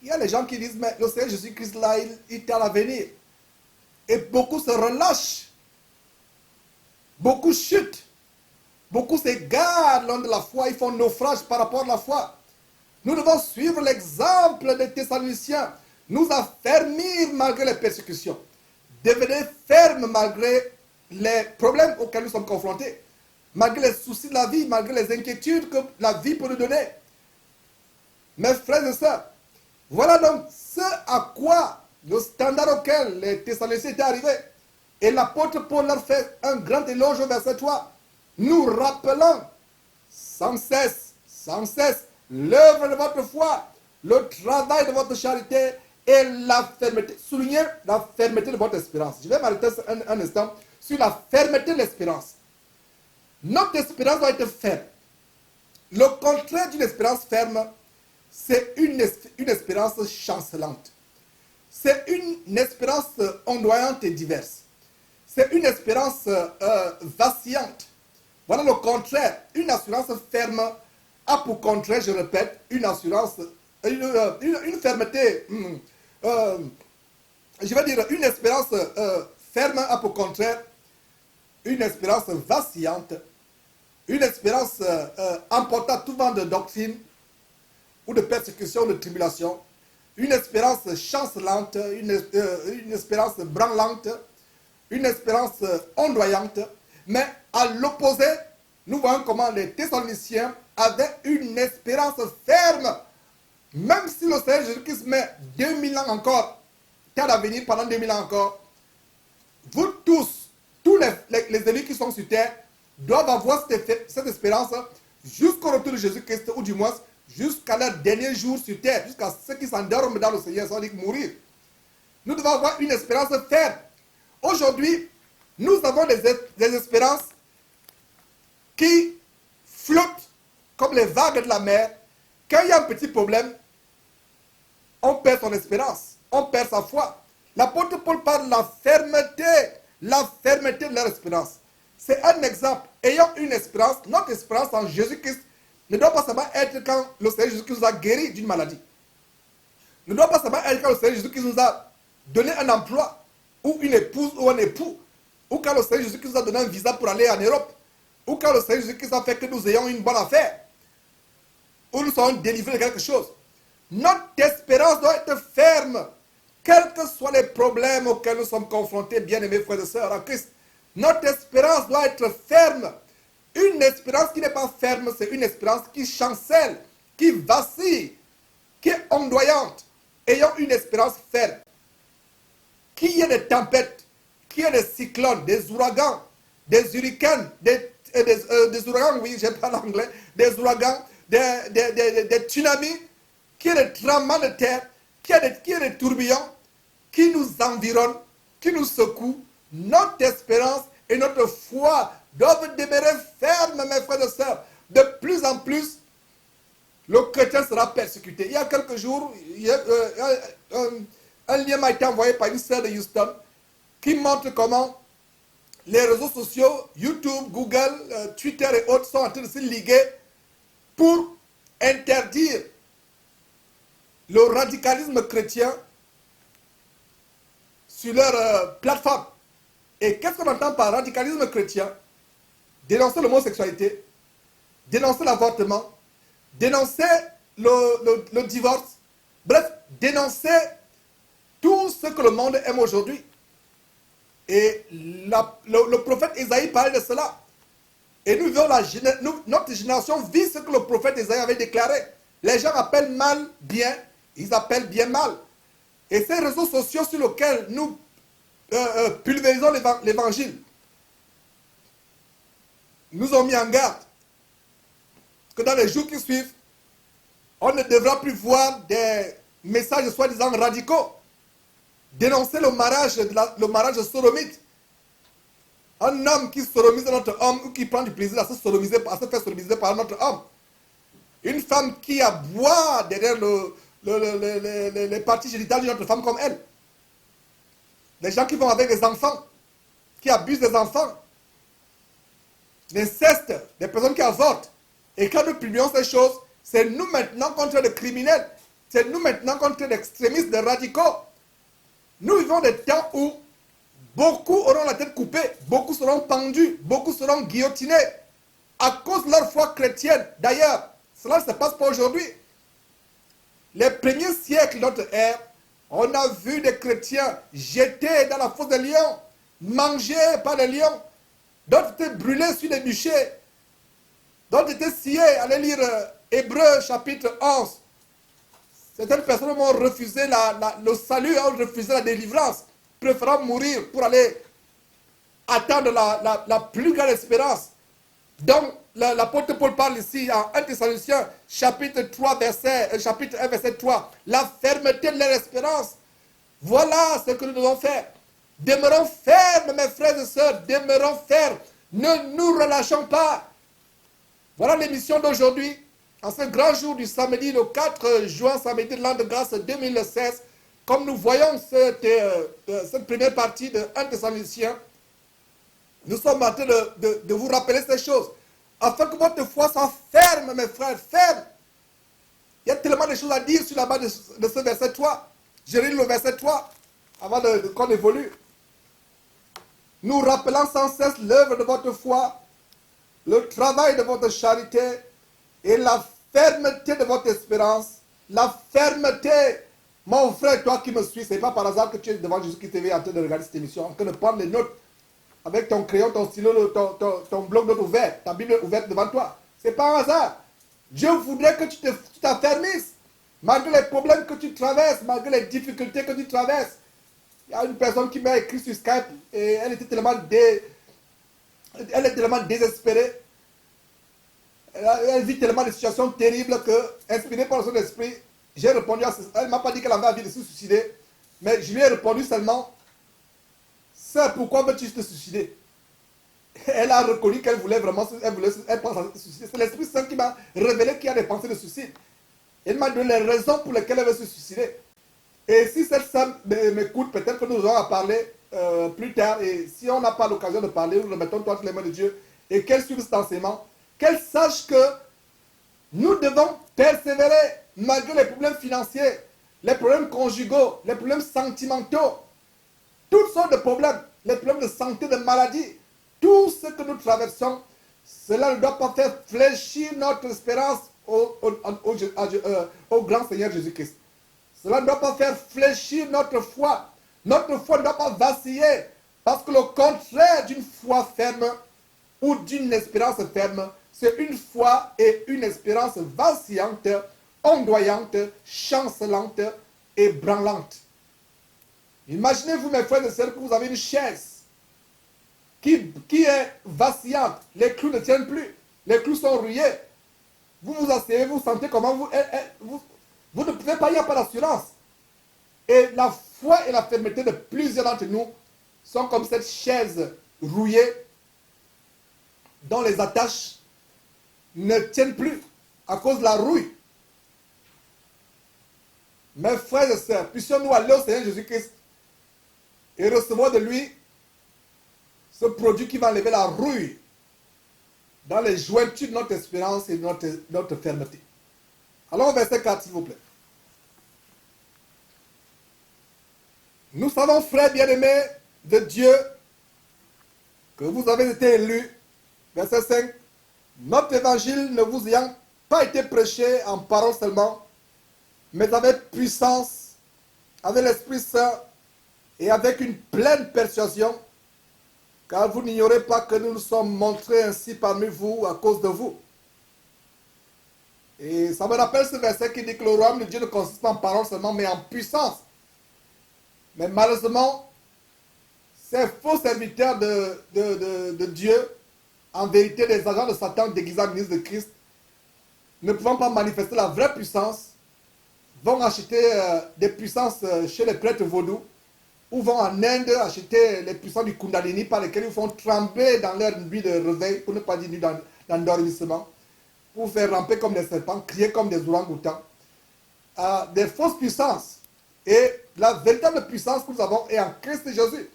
Il y a les gens qui disent, mais le Seigneur Jésus-Christ là, il est à l'avenir. Et beaucoup se relâchent. Beaucoup chutent. Beaucoup s'égarent loin de la foi. Ils font naufrage par rapport à la foi. Nous devons suivre l'exemple des Thessaloniciens. Nous affermir malgré les persécutions. Devenir fermes malgré les problèmes auxquels nous sommes confrontés. Malgré les soucis de la vie, malgré les inquiétudes que la vie peut nous donner. Mes frères et sœurs, voilà donc ce à quoi le standard auquel les Thessaloniciens étaient arrivés. Et l'apôtre Paul leur fait un grand éloge au verset 3. Nous rappelons sans cesse, l'œuvre de votre foi, le travail de votre charité et la fermeté. Soulignez la fermeté de votre espérance. Je vais m'arrêter un instant sur la fermeté de l'espérance. Notre espérance doit être ferme. Le contraire d'une espérance ferme, c'est une espérance chancelante. C'est une espérance ondoyante et diverse. C'est une espérance vacillante. Voilà le contraire. Une assurance ferme a pour contraire, je répète, une assurance, une fermeté, je vais dire une espérance ferme a pour contraire une espérance vacillante, une espérance emportant tout vent de doctrine ou de persécution ou de tribulation, une espérance chancelante, une espérance branlante, une espérance ondoyante, mais à l'opposé, nous voyons comment les Thessaloniciens avaient une espérance ferme. Même si le Seigneur Jésus-Christ met 2000 ans encore, tel à venir pendant 2000 ans encore, vous tous les élus qui sont sur terre, doivent avoir cette espérance jusqu'au retour de Jésus-Christ, ou du moins jusqu'à leur dernier jour sur terre, jusqu'à ceux qui s'endorment dans le Seigneur, sans dire mourir. Nous devons avoir une espérance ferme. Aujourd'hui, nous avons des espérances qui flottent comme les vagues de la mer. Quand il y a un petit problème, on perd son espérance, on perd sa foi. L'apôtre Paul parle de la fermeté de leur espérance. C'est un exemple. Ayant une espérance, notre espérance en Jésus-Christ ne doit pas seulement être quand le Seigneur Jésus-Christ nous a guéris d'une maladie. Ne doit pas seulement être quand le Seigneur Jésus-Christ nous a donné un emploi, ou une épouse ou un époux, ou quand le Seigneur Jésus-Christ nous a donné un visa pour aller en Europe, ou quand le Seigneur Jésus-Christ a fait que nous ayons une bonne affaire, ou nous sommes délivrés de quelque chose. Notre espérance doit être ferme, quels que soient les problèmes auxquels nous sommes confrontés, bien-aimés frères et sœurs en Christ. Notre espérance doit être ferme. Une espérance qui n'est pas ferme, c'est une espérance qui chancelle, qui vacille, qui est ondoyante. Ayant une espérance ferme. Qu'il y ait des tempêtes, qu'il y ait des cyclones, des ouragans, des hurricanes, des ouragans, oui, j'ai pas l'anglais, des ouragans, des tsunamis, qu'il y ait des tremblements de terre, qu'il y ait des tourbillons qui nous environnent, qui nous secouent. Notre espérance et notre foi doivent demeurer fermes, mes frères et sœurs. De plus en plus, le chrétien sera persécuté. Il y a quelques jours, un lien m'a été envoyé par une sœur de Houston qui montre comment les réseaux sociaux, YouTube, Google, Twitter et autres sont en train de se liguer pour interdire le radicalisme chrétien sur leur plateforme. Et qu'est-ce qu'on entend par radicalisme chrétien? Dénoncer l'homosexualité, dénoncer l'avortement, dénoncer le divorce, bref, dénoncer tout ce que le monde aime aujourd'hui. Et le prophète Isaïe parlait de cela. Et nous vivons notre génération vit ce que le prophète Isaïe avait déclaré. Les gens appellent mal bien, ils appellent bien mal. Et ces réseaux sociaux sur lesquels nous pulvérisons l'évangile nous ont mis en garde que dans les jours qui suivent, on ne devra plus voir des messages soi-disant radicaux, dénoncer le mariage sodomite. Un homme qui sodomise un autre homme ou qui prend du plaisir à se faire sodomiser par un autre homme. Une femme qui aboie derrière les parties génitales d'une autre femme comme elle. Les gens qui vont avec des enfants, qui abusent des enfants. L'inceste, des personnes qui avortent. Et quand nous publions ces choses, c'est nous maintenant contre les criminels. C'est nous maintenant contre les extrémistes, les radicaux. Nous vivons des temps où beaucoup auront la tête coupée, beaucoup seront pendus, beaucoup seront guillotinés à cause de leur foi chrétienne. D'ailleurs, cela ne se passe pas aujourd'hui. Les premiers siècles de notre ère, on a vu des chrétiens jetés dans la fosse des lions, mangés par les lions, d'autres étaient brûlés sur les bûchers, d'autres étaient sciés. Allez lire Hébreux chapitre 11. Certaines personnes ont refusé le salut, ont refusé la délivrance, préférant mourir pour aller attendre la plus grande espérance. Donc, l'apôtre Paul parle ici en 1 Thessaloniciens, chapitre 1, verset 3. La fermeté de leur espérance. Voilà ce que nous devons faire. Demeurons fermes, mes frères et sœurs, demeurons fermes. Ne nous relâchons pas. Voilà l'émission d'aujourd'hui. En ce grand jour du samedi, le 4 juin, samedi de l'an de grâce 2016, comme nous voyons cette première partie de 1 Thessaloniciens, nous sommes en train de vous rappeler ces choses, afin que votre foi soit ferme, mes frères, ferme. Il y a tellement de choses à dire sur la base de ce verset 3. Je lis le verset 3, avant qu'on évolue. Nous rappelant sans cesse l'œuvre de votre foi, le travail de votre charité et la fermeté de votre espérance. La fermeté, mon frère, toi qui me suis, ce n'est pas par hasard que tu es devant Jésus-Christ TV en train de regarder cette émission, en train de prendre les notes avec ton crayon, ton stylo, ton bloc-notes ouvert, ta Bible ouverte devant toi. Ce n'est pas un hasard. Dieu voudrait que tu t'affermisses, malgré les problèmes que tu traverses, malgré les difficultés que tu traverses. Il y a une personne qui m'a écrit sur Skype et elle est tellement désespérée. Elle vit tellement de situations terribles que, inspirée par son esprit, j'ai répondu à ça. Elle ne m'a pas dit qu'elle avait envie de se suicider, mais je lui ai répondu seulement, c'est pourquoi veux-tu te suicider? Elle a reconnu qu'elle voulait vraiment, elle pense à se suicider. C'est l'Esprit Saint qui m'a révélé qu'il y a des pensées de suicide. Elle m'a donné les raisons pour lesquelles elle veut se suicider. Et si cette femme m'écoute, peut-être que nous aurons à parler plus tard. Et si on n'a pas l'occasion de parler, nous remettons toi entre les mains de Dieu. Et qu'elle suive cet enseignement. Qu'elle sache que nous devons persévérer malgré les problèmes financiers, les problèmes conjugaux, les problèmes sentimentaux, toutes sortes de problèmes, les problèmes de santé, de maladie. Tout ce que nous traversons, cela ne doit pas faire fléchir notre espérance au grand Seigneur Jésus-Christ. Cela ne doit pas faire fléchir notre foi. Notre foi ne doit pas vaciller. Parce que le contraire d'une foi ferme ou d'une espérance ferme, c'est une foi et une espérance vacillante, ondoyante, chancelante et branlante. Imaginez-vous, mes frères et sœurs, que vous avez une chaise qui est vacillante. Les clous ne tiennent plus. Les clous sont rouillés. Vous vous asseyez, vous sentez comment vous ne pouvez pas, il n'y a pas d'assurance. Et la foi et la fermeté de plusieurs d'entre nous sont comme cette chaise rouillée dont les attaches ne tiennent plus à cause de la rouille. Mes frères et sœurs, puissions-nous aller au Seigneur Jésus-Christ et recevoir de lui ce produit qui va enlever la rouille dans les jointures de notre espérance et de notre fermeté. Allons au verset 4, s'il vous plaît. Nous savons, frères bien-aimés de Dieu, que vous avez été élus, verset 5, notre évangile ne vous ayant pas été prêché en parole seulement, mais avec puissance, avec l'Esprit Saint et avec une pleine persuasion, car vous n'ignorez pas que nous nous sommes montrés ainsi parmi vous à cause de vous. Et ça me rappelle ce verset qui dit que le royaume de Dieu ne consiste pas en parole seulement, mais en puissance. Mais malheureusement, ces faux serviteurs de Dieu, en vérité des agents de Satan déguisés en ministres de Christ, ne pouvant pas manifester la vraie puissance, vont acheter des puissances chez les prêtres vaudous, ou vont en Inde acheter les puissances du Kundalini par lesquelles ils font trembler dans leur nuit de réveil, pour ne pas dire nuit d'endormissement, pour faire ramper comme des serpents, crier comme des orang-outans. Des fausses puissances. Et la véritable puissance que nous avons est en Christ Jésus.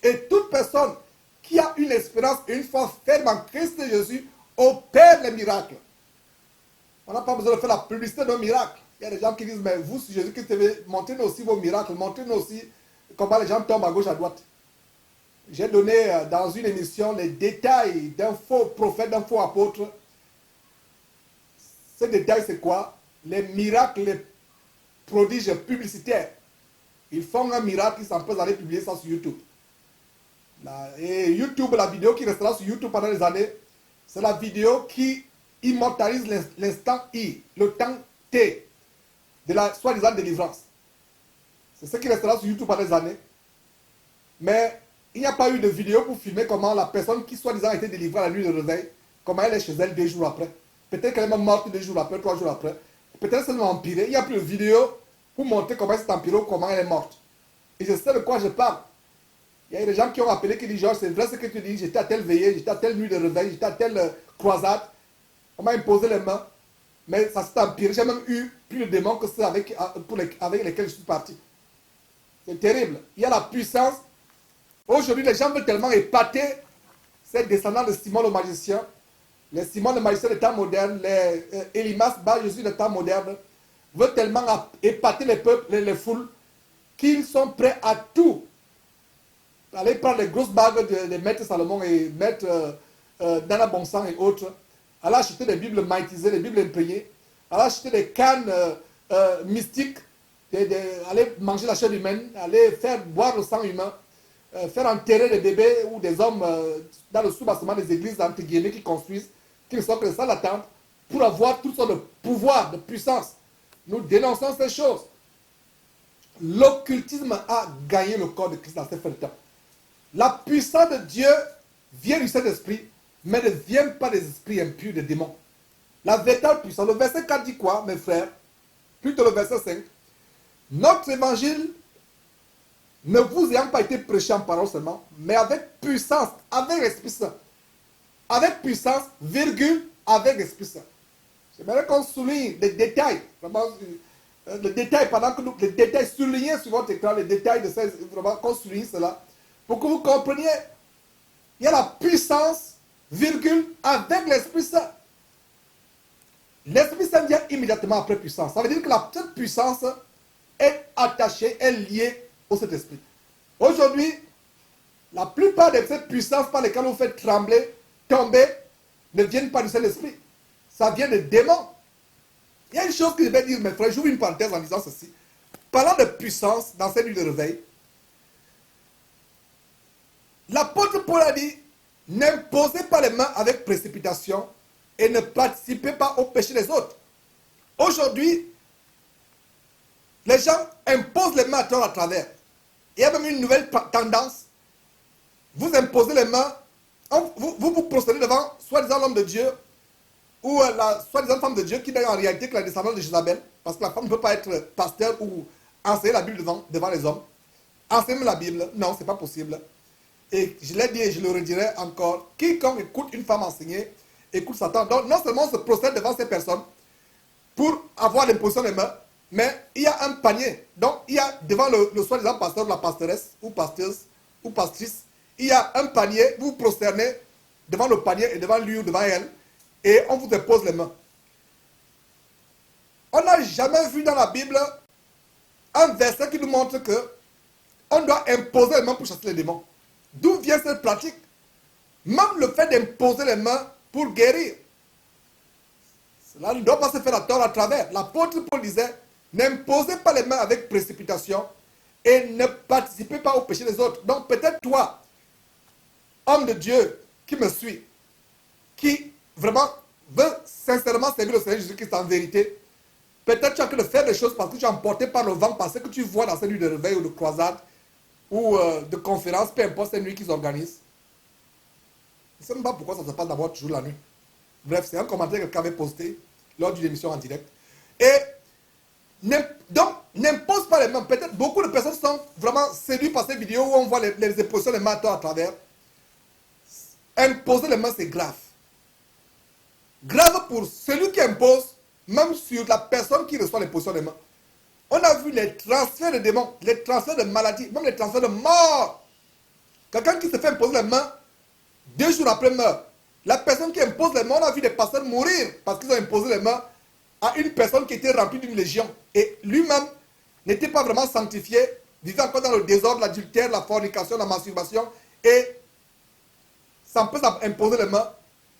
Et toute personne qui a une espérance et une foi ferme en Christ Jésus opère les miracles. On n'a pas besoin de faire la publicité d'un miracle. Il y a des gens qui disent, mais vous, sur Jésus-Christ, montrez-nous aussi vos miracles, montrez-nous aussi comment les gens tombent à gauche, à droite. J'ai donné dans une émission les détails d'un faux prophète, d'un faux apôtre. Ce détail, c'est quoi? Les miracles, les prodiges publicitaires. Ils font un miracle, ils s'empressent d'aller publier ça sur YouTube. Et YouTube, la vidéo qui restera sur YouTube pendant des années, c'est la vidéo qui immortalise l'instant I, le temps T. de la soi-disant délivrance. C'est ce qui restera sur YouTube pendant des années. Mais il n'y a pas eu de vidéo pour filmer comment la personne qui soi-disant a été délivrée à la nuit de réveil, comment elle est chez elle 2 jours après. Peut-être qu'elle est même morte 2 jours après, 3 jours après. Peut-être qu'elle s'est empirée. Il n'y a plus de vidéo pour montrer comment elle s'est empirée ou comment elle est morte. Et je sais de quoi je parle. Il y a des gens qui ont appelé, qui disent, Georges, c'est vrai ce que tu dis, j'étais à telle veillée, j'étais à telle nuit de réveil, j'étais à telle croisade. On m'a imposé les mains, mais ça s'est empiré. J'ai même eu plus de démons que ceux avec lesquels je suis parti. C'est terrible. Il y a la puissance. Aujourd'hui, les gens veulent tellement épater ces descendants de Simon le magicien, les Simon le magicien de temps moderne, les Elimas Bar Jésus de temps moderne, veulent tellement épater les peuples, les foules, qu'ils sont prêts à tout. Allez prendre les grosses bagues de Maître Salomon et Maître Dana Bonsan et autres. Allez acheter des Bibles maïtisées, des Bibles imprégnées. Allez acheter des cannes mystiques. Allez manger la chair humaine. Allez faire boire le sang humain. Faire enterrer des bébés ou des hommes dans le sous-bassement des églises entre guillemets qui construisent, qui ne sont que les salles d'attente, pour avoir toutes sortes de pouvoirs, de puissance. Nous dénonçons ces choses. L'occultisme a gagné le corps de Christ dans ces fins de temps. La puissance de Dieu vient du Saint-Esprit, mais ne vient pas des esprits impurs, des démons. La véritable puissance, le verset 4 dit quoi, mes frères? Plutôt le verset 5. Notre évangile ne vous ayant pas été prêché en parole seulement, mais avec puissance, avec l'Esprit Saint. Avec puissance, virgule, avec l'Esprit Saint. J'aimerais qu'on souligne les détails, vraiment, les détails, pendant que nous, les détails soulignés sur votre écran, les détails de ces, vraiment, qu'on souligne cela, pour que vous compreniez, il y a la puissance, virgule, avec l'Esprit Saint. L'Esprit Saint vient immédiatement après puissance. Ça veut dire que cette puissance est attachée, est liée au Saint-Esprit. Aujourd'hui, la plupart de ces puissances par lesquelles vous faites trembler, tomber, ne viennent pas du Saint-Esprit. Ça vient des démons. Il y a une chose que je vais dire, mes frères, j'ouvre une parenthèse en disant ceci. Parlant de puissance dans cette nuit de réveil, l'apôtre Paul a dit, n'imposez pas les mains avec précipitation et ne participez pas au péché des autres. Aujourd'hui, les gens imposent les mains à tort à travers. Il y a même une nouvelle tendance. Vous imposez les mains, vous procédez devant soi-disant l'homme de Dieu ou la soi-disant femme de Dieu qui n'est en réalité que la descendante de Jézabel, parce que la femme ne peut pas être pasteur ou enseigner la Bible devant les hommes. Enseigner la Bible, non, ce n'est pas possible. Et je l'ai dit et je le redirai encore, quiconque écoute une femme enseigner, écoute Satan. Donc non seulement on se procède devant ces personnes pour avoir l'imposition des mains, mais il y a un panier. Donc il y a devant le soi-disant pasteur ou la pastoresse ou pasteuse ou pastrice, il y a un panier, vous vous prosternez devant le panier et devant lui ou devant elle, et on vous dépose les mains. On n'a jamais vu dans la Bible un verset qui nous montre que on doit imposer les mains pour chasser les démons. D'où vient cette pratique? Même le fait d'imposer les mains pour guérir, cela ne doit pas se faire à tort à travers. L'apôtre Paul disait, n'imposez pas les mains avec précipitation et ne participez pas au péché des autres. Donc peut-être toi, homme de Dieu qui me suis, qui vraiment veut sincèrement servir le Seigneur Jésus-Christ en vérité, peut-être tu as que de faire des choses parce que tu es emporté par le vent, parce que tu vois dans ces nuits de réveil ou de croisade ou de conférence, peu importe ces nuits qu'ils organisent. Je ne sais même pas pourquoi ça se passe d'abord toujours la nuit. Bref, c'est un commentaire que quelqu'un avait posté lors d'une émission en direct. Et donc, n'impose pas les mains. Peut-être beaucoup de personnes sont vraiment séduites par ces vidéos où on voit les impositions des mains à travers. Imposer les mains, c'est grave. Grave pour celui qui impose, même sur la personne qui reçoit l'imposition des mains. On a vu les transferts de démons, les transferts de maladies, même les transferts de mort. Quelqu'un qui se fait imposer les mains, 2 jours après meurt. La personne qui impose les mains, on a vu des pasteurs mourir parce qu'ils ont imposé les mains à une personne qui était remplie d'une légion. Et lui-même n'était pas vraiment sanctifié, vivait encore dans le désordre, l'adultère, la fornication, la masturbation. Et s'empêche d'imposer les mains.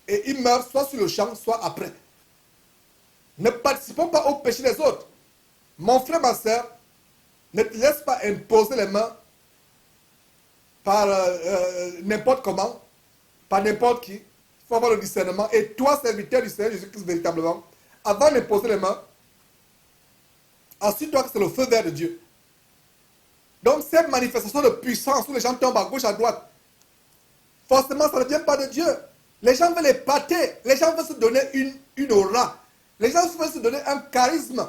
Et il meurt soit sur le champ, soit après. Ne participons pas au péché des autres. Mon frère, ma soeur, ne te laisse pas imposer les mains par n'importe comment, par n'importe qui. Il faut avoir le discernement. Et toi, serviteur du Seigneur Jésus-Christ, véritablement, avant d'imposer les mains, assure-toi que c'est le feu vert de Dieu. Donc, ces manifestations de puissance où les gens tombent à gauche, à droite, forcément, ça ne vient pas de Dieu. Les gens veulent épater. Les gens veulent se donner une aura. Les gens veulent se donner un charisme.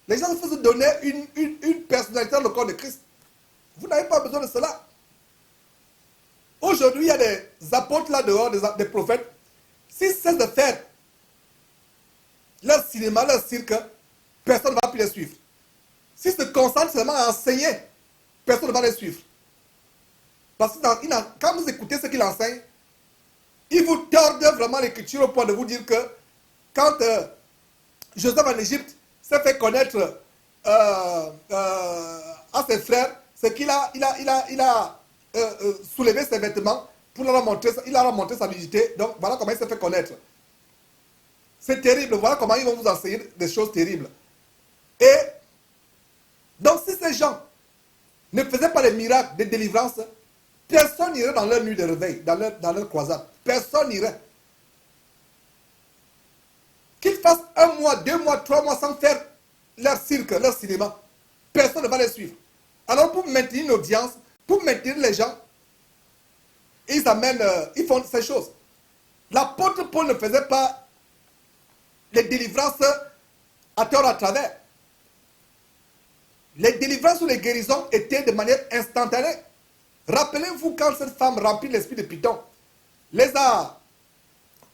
Les gens veulent se donner une personnalité dans le corps de Christ. Vous n'avez pas besoin de cela. Aujourd'hui, il y a des apôtres là dehors, des prophètes. S'ils cessent de faire leur cinéma, leur cirque, personne ne va plus les suivre. S'ils se concentrent seulement à enseigner, personne ne va les suivre. Parce que quand vous écoutez ce qu'il enseigne, il vous tord vraiment l'écriture au point de vous dire que quand Joseph en Égypte s'est fait connaître à ses frères, c'est qu'il a soulevé ses vêtements pour leur montrer, il leur a montré sa nudité. Donc voilà comment il s'est fait connaître. C'est terrible. Voilà comment ils vont vous enseigner des choses terribles. Et donc si ces gens ne faisaient pas les miracles, des délivrances, personne n'irait dans leur nuit de réveil, dans leur croisade. Personne n'irait. Qu'ils fassent 1 mois, 2 mois, 3 mois sans faire leur cirque, leur cinéma. Personne ne va les suivre. Alors pour maintenir une audience, pour maintenir les gens, ils font ces choses. L'apôtre Paul ne faisait pas les délivrances à tort à travers. Les délivrances ou les guérisons étaient de manière instantanée. Rappelez-vous quand cette femme remplie de l'esprit de Python les a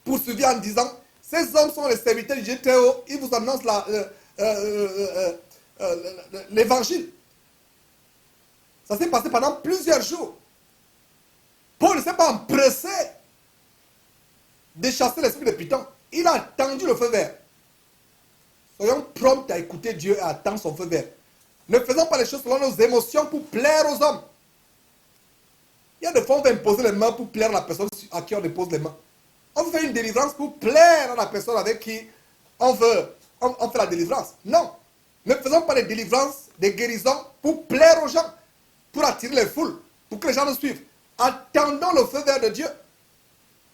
poursuivis en disant, ces hommes sont les serviteurs du Dieu très haut, ils vous annoncent l'évangile. Ça s'est passé pendant plusieurs jours. Paul ne s'est pas empressé de chasser l'esprit de Python. Il a attendu le feu vert. Soyons prompts à écouter Dieu et à attendre son feu vert. Ne faisons pas les choses selon nos émotions pour plaire aux hommes. Il y a des fois, on va imposer les mains pour plaire à la personne à qui on dépose les mains. On fait une délivrance pour plaire à la personne avec qui on fait la délivrance. Non. Ne faisons pas des délivrances, des guérisons pour plaire aux gens, pour attirer les foules, pour que les gens nous suivent. Attendons le feu vert de Dieu.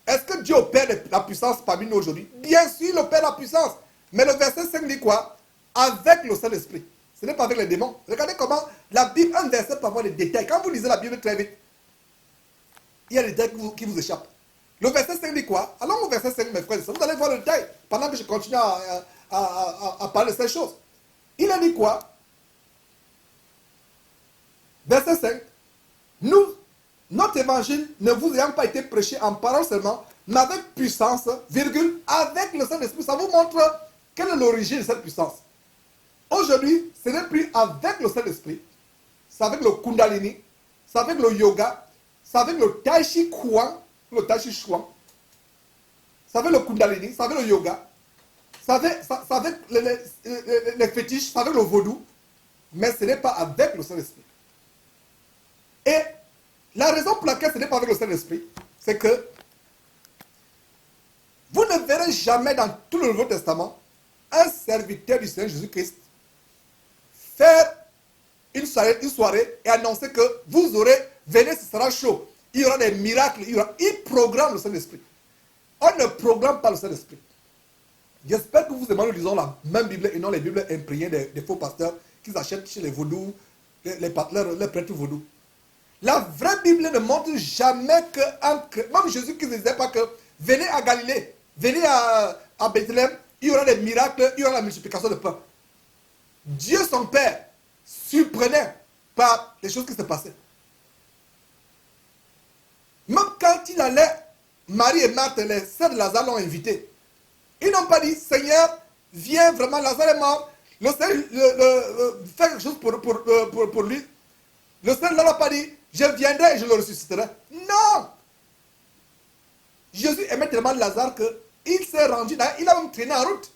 Est-ce que Dieu opère la puissance parmi nous aujourd'hui? Bien sûr, il opère la puissance. Mais le verset 5 dit quoi? Avec le Saint-Esprit. Ce n'est pas avec les démons. Regardez comment la Bible, un verset peut avoir des détails. Quand vous lisez la Bible très vite, il y a des détails qui vous échappent. Le verset 5 dit quoi? Allons au verset 5, mes frères. Vous allez voir le détail pendant que je continue à parler de ces choses. Il a dit quoi? Verset 5. Notre évangile ne vous ayant pas été prêché en parole seulement, mais avec puissance, virgule, avec le Saint-Esprit. Ça vous montre quelle est l'origine de cette puissance. Aujourd'hui, ce n'est plus avec le Saint-Esprit, c'est avec le Kundalini, c'est avec le yoga, c'est avec le Tai Chi Chuan, le Tai Chi Chuan, c'est avec le Kundalini, c'est avec le yoga, c'est avec les fétiches, c'est avec le vaudou, mais ce n'est pas avec le Saint-Esprit. Et la raison pour laquelle ce n'est pas avec le Saint-Esprit, c'est que vous ne verrez jamais dans tout le Nouveau Testament un serviteur du Seigneur Jésus-Christ faire une soirée et annoncer que vous aurez, venez, ce sera chaud. Il y aura des miracles, il programme le Saint-Esprit. On ne programme pas le Saint-Esprit. J'espère que vous et moi nous lisons la même Bible et non les Bibles imprégnées des faux pasteurs qu'ils achètent chez les vaudous, les prêtres vaudous. La vraie Bible ne montre jamais que même Jésus-Christ ne disait pas que venez à Galilée, venez à Bethléem, il y aura des miracles, il y aura la multiplication de pain. Dieu son Père surprenait par les choses qui se passaient. Même quand il allait, Marie et Marthe, les sœurs de Lazare l'ont invité. Ils n'ont pas dit, Seigneur, viens vraiment, Lazare est mort, le Seigneur fait quelque chose pour lui. Le Seigneur ne leur a pas dit, je viendrai et je le ressusciterai. Non! Jésus aimait tellement Lazare qu'il s'est rendu, il a même traîné en route.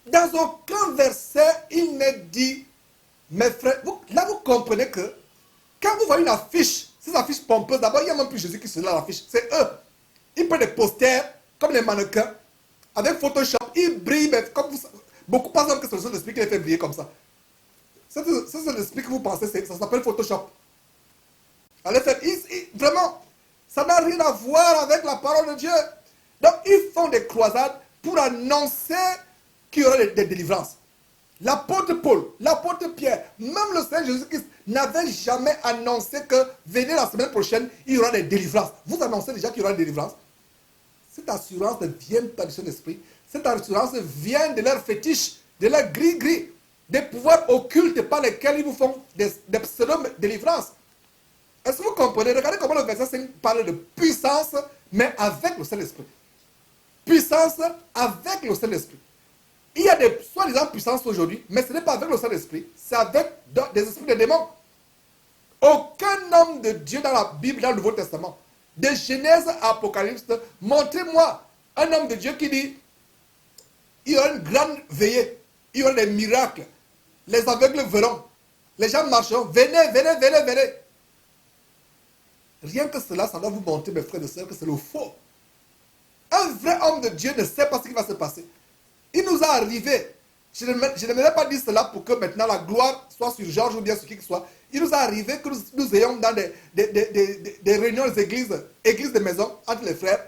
Dans aucun verset, il n'est dit, mes frères, là vous comprenez que quand vous voyez une affiche, ces affiches pompeuses, d'abord il n'y a même plus Jésus qui se là l'affiche, c'est eux. Ils prennent des posters comme les mannequins, avec Photoshop, ils brillent, mais comme beaucoup pensent que c'est le Saint-Esprit qui les fait briller comme ça. C'est l'esprit que vous pensez, ça s'appelle Photoshop. Allez faire, vraiment, ça n'a rien à voir avec la parole de Dieu. Donc ils font des croisades pour annoncer qu'il y aura des délivrances. L'apôtre Paul, l'apôtre Pierre, même le Seigneur Jésus-Christ n'avait jamais annoncé que venez la semaine prochaine, il y aura des délivrances. Vous annoncez déjà qu'il y aura des délivrances. Cette assurance ne vient pas du Saint-Esprit. Cette assurance vient de leur fétiche, de leur gris-gris, des pouvoirs occultes par lesquels ils vous font des pseudo-délivrances. Est-ce que vous comprenez? Regardez comment le verset 5 parle de puissance, mais avec le Saint-Esprit. Puissance avec le Saint-Esprit. Il y a des soi-disant puissances aujourd'hui, mais ce n'est pas avec le Saint-Esprit, c'est avec des esprits de démons. Aucun homme de Dieu dans la Bible, dans le Nouveau Testament, de Genèse à Apocalypse, montrez-moi un homme de Dieu qui dit il y aura une grande veillée, il y aura des miracles, les aveugles verront, les gens marcheront, venez, venez, venez, venez. Rien que cela, ça doit vous montrer, mes frères et sœurs, que c'est le faux. Un vrai homme de Dieu ne sait pas ce qui va se passer. Il nous a arrivé, je n'aimerais pas dire cela pour que maintenant la gloire soit sur Georges ou bien sur qui que ce soit. Il nous a arrivé que nous ayons dans des réunions des églises de maison entre les frères.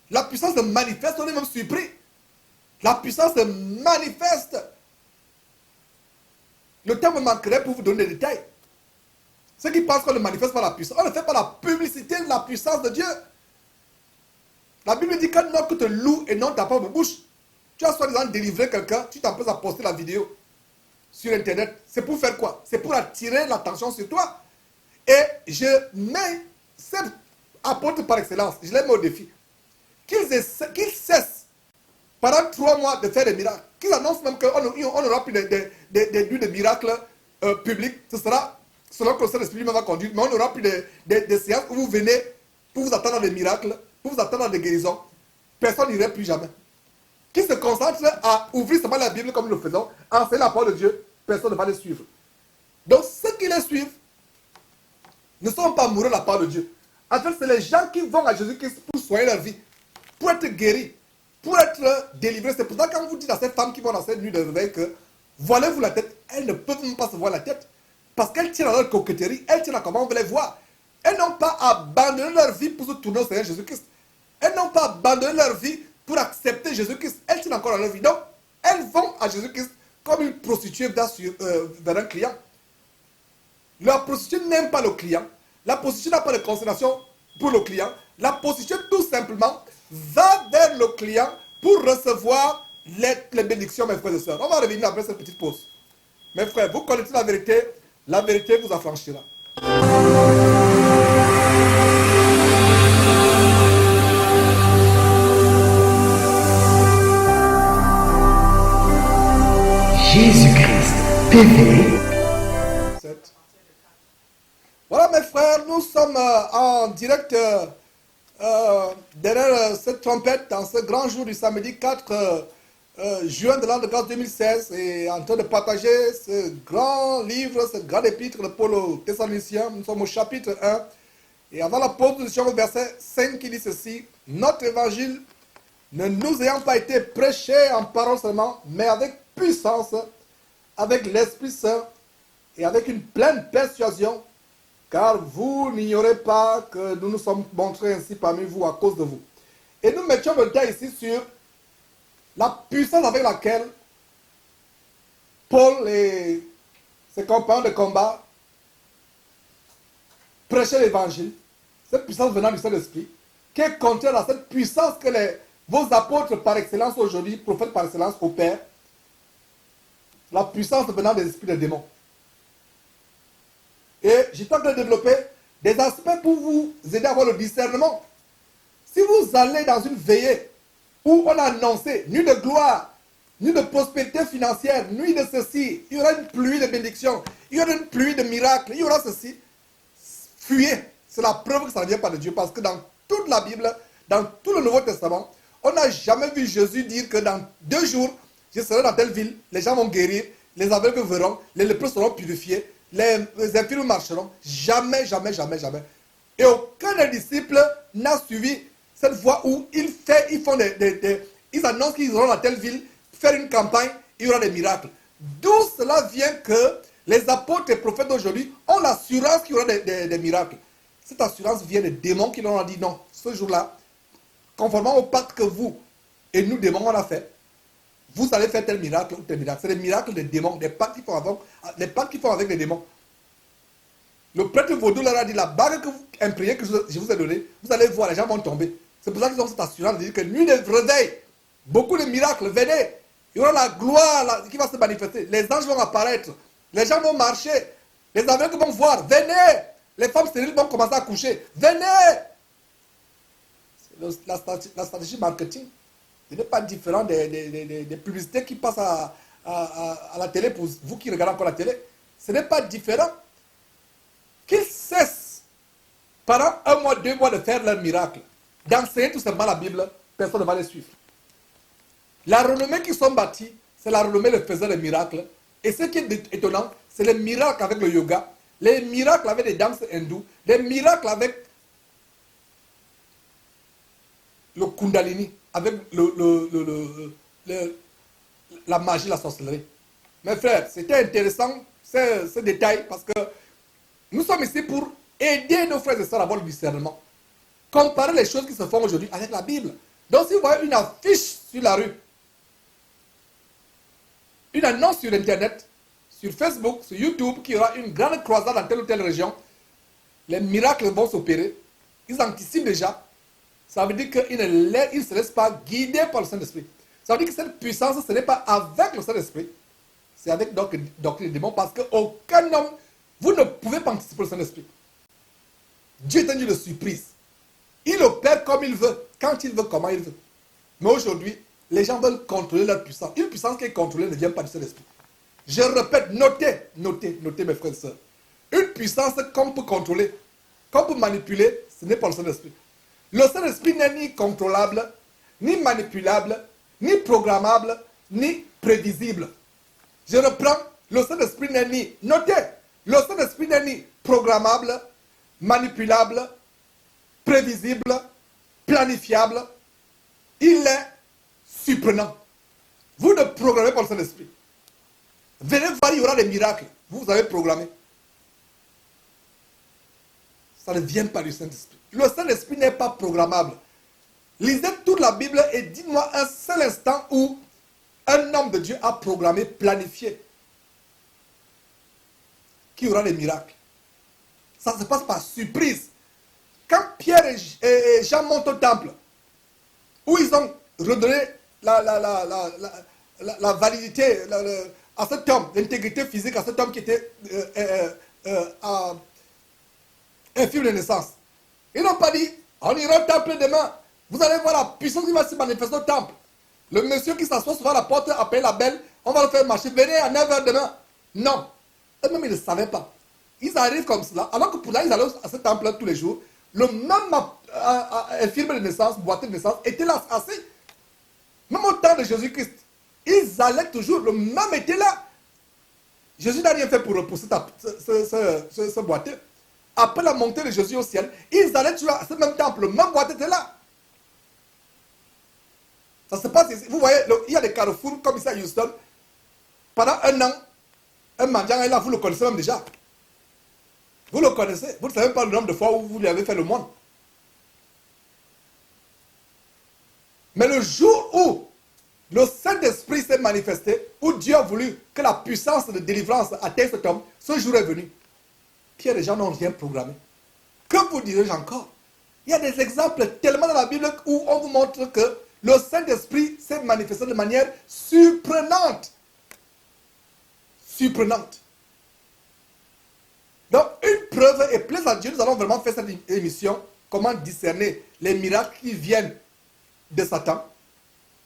La puissance se manifeste, on est même surpris. La puissance se manifeste. Le temps me manquerait pour vous donner des détails. Ceux qui pensent qu'on ne manifeste pas la puissance, on ne fait pas la publicité de la puissance de Dieu. La Bible dit qu'un homme que te loue et non ta propre bouche. Tu as soi-disant délivré quelqu'un, tu t'empêches à poster la vidéo sur Internet. C'est pour faire quoi? C'est pour attirer l'attention sur toi. Et je mets cet apôtre par excellence, je les mets au défi. Qu'ils cessent pendant 3 mois de faire des miracles. Qu'ils annoncent même qu'on n'aura plus des nuits de miracles publics. Ce sera selon que le Saint-Esprit va conduire. Mais on n'aura plus des séances où vous venez pour vous attendre à des miracles, pour vous attendre à des guérisons. Personne n'irait plus jamais. Qui se concentre à ouvrir seulement la Bible comme nous le faisons, à enseigner la parole de Dieu, personne ne va les suivre. Donc ceux qui les suivent ne sont pas amoureux de la parole de Dieu. En fait, c'est les gens qui vont à Jésus-Christ pour soigner leur vie, pour être guéris, pour être délivrés. C'est pour ça que quand vous dites à ces femmes qui vont dans cette nuit de réveil que voilez-vous la tête, elles ne peuvent même pas se voir la tête. Parce qu'elles tiennent à leur coquetterie, elles tiennent à comment on veut les voir. Elles n'ont pas abandonné leur vie pour se tourner au Seigneur Jésus-Christ. Elles n'ont pas abandonné leur vie pour accepter Jésus-Christ. Elles tiennent encore à leur vie. Donc, elles vont à Jésus-Christ comme une prostituée vers un client. La prostituée n'aime pas le client. La prostituée n'a pas de considération pour le client. La prostituée, tout simplement, va vers le client pour recevoir les bénédictions, mes frères et sœurs. On va revenir après cette petite pause. Mes frères, vous connaissez la vérité vous affranchira. Jésus-Christ TV. Voilà mes frères, nous sommes en direct derrière cette trompette dans ce grand jour du samedi 4 juin de l'an de grâce 2016 et en train de partager ce grand livre, ce grand épître de Paul aux Thessaloniciens. Nous sommes au chapitre 1 et avant la pause, nous étions au verset 5 qui dit ceci: notre évangile ne nous ayant pas été prêché en parole seulement, mais avec puissance, avec l'Esprit Saint et avec une pleine persuasion, car vous n'ignorez pas que nous nous sommes montrés ainsi parmi vous à cause de vous. Et nous mettions le temps ici sur la puissance avec laquelle Paul et ses compagnons de combat prêchaient l'évangile, cette puissance venant du Saint-Esprit, qui est contraire à cette puissance que vos apôtres par excellence aujourd'hui, prophètes par excellence, opèrent, la puissance venant des esprits des démons. Et j'étais en train de développer des aspects pour vous aider à avoir le discernement. Si vous allez dans une veillée où on a annoncé nuit de gloire, nuit de prospérité financière, nuit de ceci, il y aura une pluie de bénédictions, il y aura une pluie de miracles, il y aura ceci, fuyez. C'est la preuve que ça ne vient pas de Dieu, parce que dans toute la Bible, dans tout le Nouveau Testament, on n'a jamais vu Jésus dire que dans 2 jours, je serai dans telle ville, les gens vont guérir, les aveugles verront, les lépreux seront purifiés, les infirmes marcheront. Jamais, jamais, jamais, jamais. Et aucun des disciples n'a suivi cette voie où ils annoncent qu'ils iront dans telle ville, faire une campagne, il y aura des miracles. D'où cela vient que les apôtres et prophètes d'aujourd'hui ont l'assurance qu'il y aura des miracles. Cette assurance vient des démons qui leur ont dit non, ce jour-là, conformément au pacte que vous et nous démons on a fait, vous allez faire tel miracle ou tel miracle. C'est des miracles des démons, des pactes qu'ils font avec les démons. Le prêtre vaudou leur a dit, la bague que vous imprimez, que je vous ai donnée, vous allez voir, les gens vont tomber. C'est pour ça qu'ils ont cette assurance de dire que nuit de réveil, beaucoup de miracles, venez. Il y aura la gloire qui va se manifester. Les anges vont apparaître. Les gens vont marcher. Les aveugles vont voir. Venez. Les femmes stériles vont commencer à coucher. Venez. La stratégie marketing, ce n'est pas différent des publicités qui passent à la télé pour vous qui regardez encore la télé. Ce n'est pas différent. Qu'ils cessent pendant 1 mois, 2 mois de faire leur miracle, d'enseigner tout simplement la Bible, personne ne va les suivre. La renommée qu'ils sont bâtis, c'est la renommée de faisant des miracles. Et ce qui est étonnant, c'est les miracles avec le yoga, les miracles avec les danses hindoues, les miracles avec le kundalini, avec la magie, la sorcellerie. Mes frères, c'était intéressant ce détail parce que nous sommes ici pour aider nos frères et sœurs à avoir le discernement. Comparer les choses qui se font aujourd'hui avec la Bible. Donc si vous voyez une affiche sur la rue, une annonce sur Internet, sur Facebook, sur YouTube, qu'il y aura une grande croisade dans telle ou telle région, les miracles vont s'opérer, ils anticipent déjà. Ça veut dire qu'ils ne se laissent pas guider par le Saint-Esprit. Ça veut dire que cette puissance, ce n'est pas avec le Saint-Esprit, c'est avec doctrine des démons, parce qu'aucun homme, vous ne pouvez pas anticiper le Saint-Esprit. Dieu est un Dieu de surprise. Il opère comme il veut, quand il veut, comment il veut. Mais aujourd'hui, les gens veulent contrôler leur puissance. Une puissance qui est contrôlée ne vient pas du Saint-Esprit. Je répète, notez mes frères et sœurs. Une puissance qu'on peut contrôler, qu'on peut manipuler, ce n'est pas le Saint-Esprit. Le Saint-Esprit n'est ni contrôlable, ni manipulable, ni programmable, ni prévisible. Je reprends, le Saint-Esprit n'est ni, notez, le Saint-Esprit n'est ni programmable, manipulable, prévisible, planifiable. Il est surprenant. Vous ne programmez pas le Saint-Esprit. Venez voir, il y aura des miracles. Vous avez programmé. Ça ne vient pas du Saint-Esprit. Le Saint-Esprit n'est pas programmable. Lisez toute la Bible et dites-moi un seul instant où un homme de Dieu a programmé, planifié qu'il y aura des miracles. Ça se passe par surprise. Quand Pierre et Jean montent au temple, où ils ont redonné la validité à cet homme, l'intégrité physique à cet homme qui était infirme de naissance. Ils n'ont pas dit, on ira au temple demain. Vous allez voir la puissance qui va se manifester au temple. Le monsieur qui s'assoit sur la porte appelle la belle, on va le faire marcher, venez à 9h demain. Non. Eux-mêmes, ils ne savaient pas. Ils arrivent comme cela, alors que pourtant, ils allaient à ce temple tous les jours. Le même infirme de naissance, boiteux de naissance, était là, assis. Même au temps de Jésus-Christ, ils allaient toujours, le même était là. Jésus n'a rien fait pour repousser ce boiteux. Après la montée de Jésus au ciel, ils allaient toujours à ce même temple, le même boiteux était là. Ça se passe ici. Vous voyez, il y a des carrefours comme ici à Houston. Pendant 1 an, un mendiant est là, vous le connaissez même déjà. Vous le connaissez. Vous ne savez pas le nombre de fois où vous lui avez fait le monde. Mais le jour où le Saint-Esprit s'est manifesté, où Dieu a voulu que la puissance de délivrance atteigne cet homme, ce jour est venu. Pierre et Jean n'ont rien programmé. Que vous direz-je encore? Il y a des exemples tellement dans la Bible où on vous montre que le Saint-Esprit s'est manifesté de manière surprenante. Surprenante. Donc, une preuve, et plaise à Dieu, nous allons vraiment faire cette émission, comment discerner les miracles qui viennent de Satan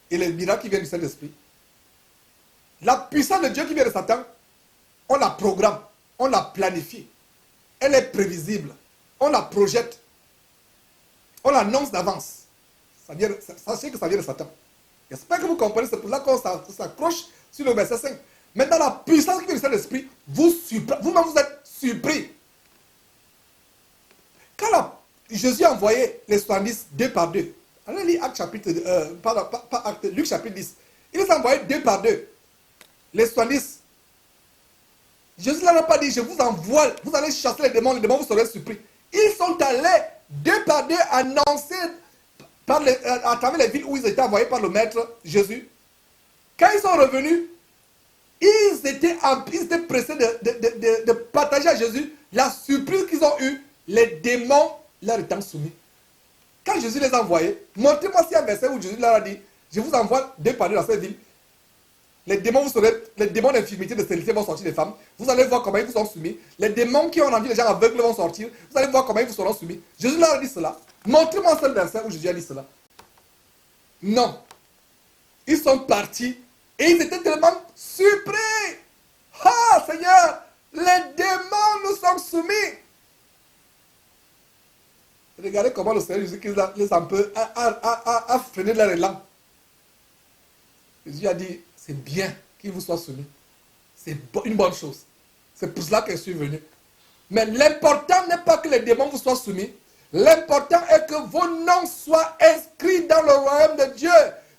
et les miracles qui viennent du Saint-Esprit. La puissance de Dieu qui vient de Satan, on la programme, on la planifie. Elle est prévisible. On la projette. On l'annonce d'avance. Sachez que ça vient de Satan. J'espère que vous comprenez, c'est pour ça qu'on s'accroche sur le verset 5. Maintenant, la puissance qui vient du Saint-Esprit, vous-même vous êtes surpris. Quand Jésus a envoyé les 70 2 par 2, allez lire Acte chapitre, Luc chapitre 10, il les a envoyés 2 par 2. Les 70. Jésus ne leur a pas dit, je vous envoie, vous allez chasser les démons vous serez surpris. Ils sont allés 2 par 2 annoncer à travers les villes où ils étaient envoyés par le Maître Jésus, Quand ils sont revenus, ils étaient pressés de partager à Jésus la surprise qu'ils ont eue. Les démons leur étant soumis. Quand Jésus les a envoyés, montrez-moi s'il y a un verset où Jésus leur a dit, je vous envoie deux par deux dans cette ville. Les démons d'infirmité, de stérilité vont sortir des femmes. Vous allez voir comment ils vous sont soumis. Les démons qui ont rendu les gens aveugles vont sortir. Vous allez voir comment ils vous seront soumis. Jésus leur a dit cela. Montrez-moi seul verset où Jésus a dit cela. Non. Ils sont partis et ils étaient tellement surpris. Ah Seigneur, les démons nous sont soumis. Regardez comment le Seigneur Jésus les a un peu a freiné leur élan. Jésus a dit, c'est bien qu'ils vous soient soumis. C'est une bonne chose. C'est pour cela que je suis venu. Mais l'important n'est pas que les démons vous soient soumis. L'important est que vos noms soient inscrits dans le royaume de Dieu.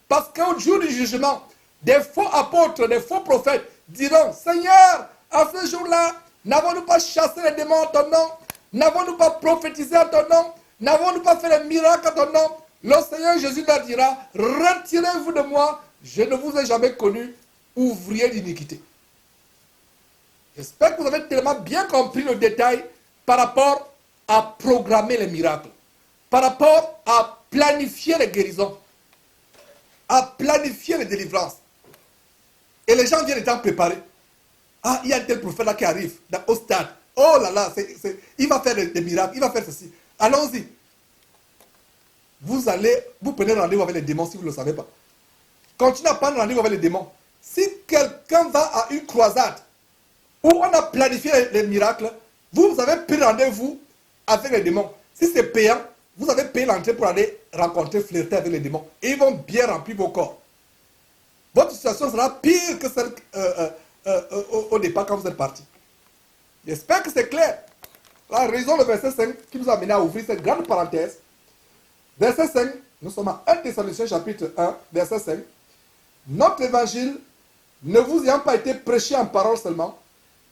Parce qu'au jour du jugement, des faux apôtres, des faux prophètes diront, Seigneur, à ce jour-là, n'avons-nous pas chassé les démons en ton nom? N'avons-nous pas prophétisé en ton nom? N'avons-nous pas fait les miracles en ton nom? Le Seigneur Jésus leur dira, retirez-vous de moi, je ne vous ai jamais connu, ouvrier d'iniquité. J'espère que vous avez tellement bien compris le détail par rapport à programmer les miracles, par rapport à planifier les guérisons, à planifier les délivrances. Et les gens viennent étant préparés. Ah, il y a un tel prophète là qui arrive au stade. Oh là là, il va faire des miracles, il va faire ceci. Allons-y. Vous prenez rendez-vous avec les démons si vous ne le savez pas. Continuez à prendre rendez-vous avec les démons. Si quelqu'un va à une croisade où on a planifié les miracles, vous avez pris rendez-vous avec les démons. Si c'est payant, vous avez payé l'entrée pour aller rencontrer, flirter avec les démons. Et ils vont bien remplir vos corps. Votre situation sera pire que celle au départ quand vous êtes parti. J'espère que c'est clair. La raison, le verset 5 qui nous a amené à ouvrir cette grande parenthèse. Verset 5, nous sommes à 1 Thessaloniciens chapitre 1, verset 5. Notre évangile ne vous ayant pas été prêché en parole seulement,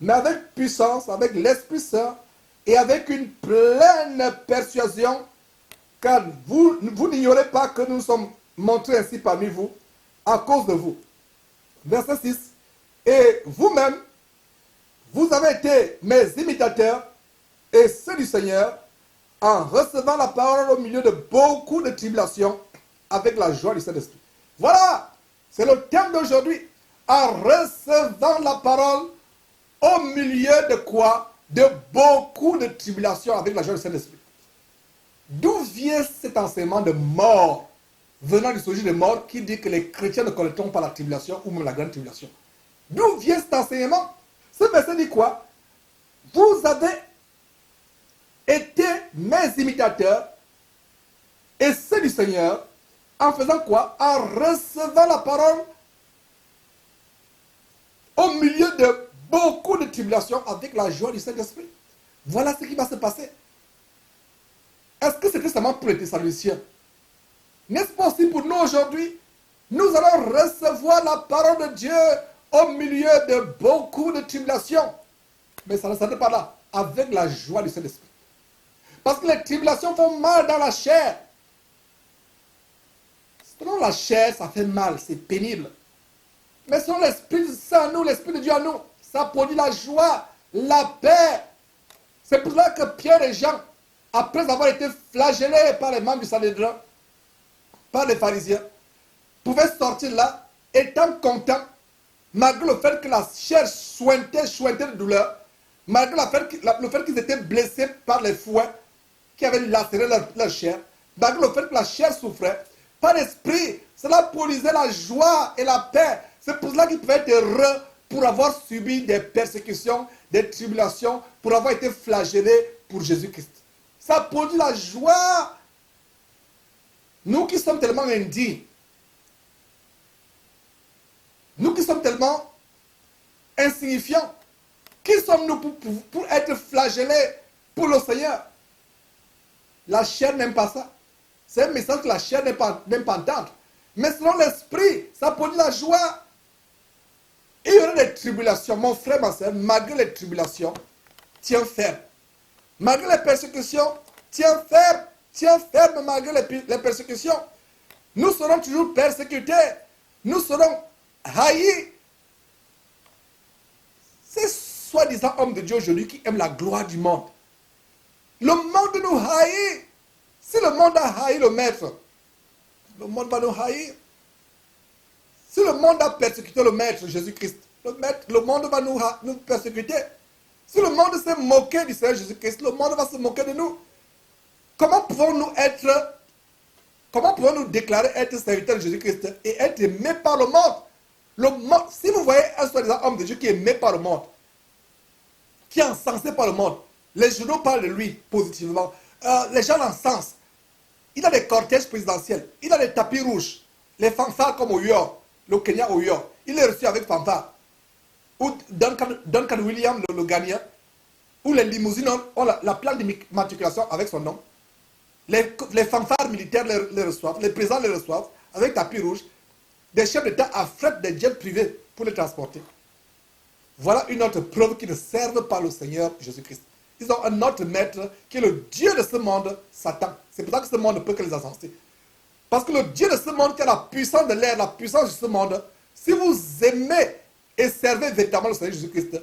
mais avec puissance, avec l'Esprit Saint et avec une pleine persuasion, car vous n'ignorez pas que nous sommes montrés ainsi parmi vous, à cause de vous. Verset 6. Et vous-même, vous avez été mes imitateurs et ceux du Seigneur, en recevant la parole au milieu de beaucoup de tribulations, avec la joie du Saint-Esprit. Voilà, c'est le thème d'aujourd'hui. En recevant la parole au milieu de quoi? De beaucoup de tribulations, avec la joie du Saint-Esprit. D'où vient cet enseignement de mort, venant du sujet de mort, qui dit que les chrétiens ne connaîtront pas la tribulation ou même la grande tribulation? D'où vient cet enseignement? Ce verset dit quoi? Vous avez été mes imitateurs et ceux du Seigneur, en faisant quoi? En recevant la parole au milieu de beaucoup de tribulations avec la joie du Saint-Esprit. Voilà ce qui va se passer. Est-ce que c'était seulement pour les Thessaloniciens? N'est-ce pas aussi pour nous aujourd'hui? Nous allons recevoir la parole de Dieu au milieu de beaucoup de tribulations. Mais ça ne s'arrête pas là, avec la joie du Saint-Esprit. Parce que les tribulations font mal dans la chair. Selon la chair, ça fait mal, c'est pénible. Mais selon l'Esprit Saint en nous, l'Esprit de Dieu en nous, ça produit la joie, la paix. C'est pour cela que Pierre et Jean, après avoir été flagellés par les membres du Sanhédrin, par les pharisiens, pouvaient sortir là, étant contents, malgré le fait que la chair suintait de douleur, malgré le fait qu'ils étaient blessés par les fouets qui avaient lacéré leur chair, malgré le fait que la chair souffrait, par l'esprit, cela produisait la joie et la paix. C'est pour cela qu'ils pouvaient être heureux pour avoir subi des persécutions, des tribulations, pour avoir été flagellés pour Jésus-Christ. Ça produit la joie. Nous qui sommes tellement indignes, nous qui sommes tellement insignifiants, qui sommes-nous pour être flagellés pour le Seigneur? La chair n'aime pas ça. C'est un message que la chair n'aime pas entendre. Mais selon l'esprit, ça produit la joie. Il y aura des tribulations. Mon frère, ma soeur, malgré les tribulations, tiens ferme. Malgré les persécutions, tiens ferme. Tiens ferme malgré les persécutions. Nous serons toujours persécutés. Nous serons haït ces soi-disant hommes de Dieu aujourd'hui qui aiment la gloire du monde. Le monde nous haït. Si le monde a haï le maître, le monde va nous haïr. Si le monde a persécuté le maître Jésus-Christ, le monde va nous persécuter. Si le monde s'est moqué du Seigneur Jésus-Christ, le monde va se moquer de nous. Comment pouvons-nous déclarer être serviteurs de Jésus-Christ et être aimés par le monde? Si vous voyez un soi-disant homme de Dieu qui est aimé par le monde, qui est encensé par le monde, les journaux parlent de lui positivement, les gens l'encensent. Il a des cortèges présidentiels, il a des tapis rouges, les fanfares comme au York, le Kenya au York, il est reçu avec fanfare. Ou Duncan Williams, le gagnant, où les limousines ont la plaque d'immatriculation avec son nom. Les fanfares militaires les reçoivent, les présidents les reçoivent avec tapis rouge. Des chefs d'État affrètent des jets privés pour les transporter. Voilà une autre preuve qu'ils ne servent pas le Seigneur Jésus-Christ. Ils ont un autre maître qui est le Dieu de ce monde, Satan. C'est pour ça que ce monde ne peut que les encenser. Parce que le Dieu de ce monde qui a la puissance de l'air, la puissance de ce monde, si vous aimez et servez véritablement le Seigneur Jésus-Christ,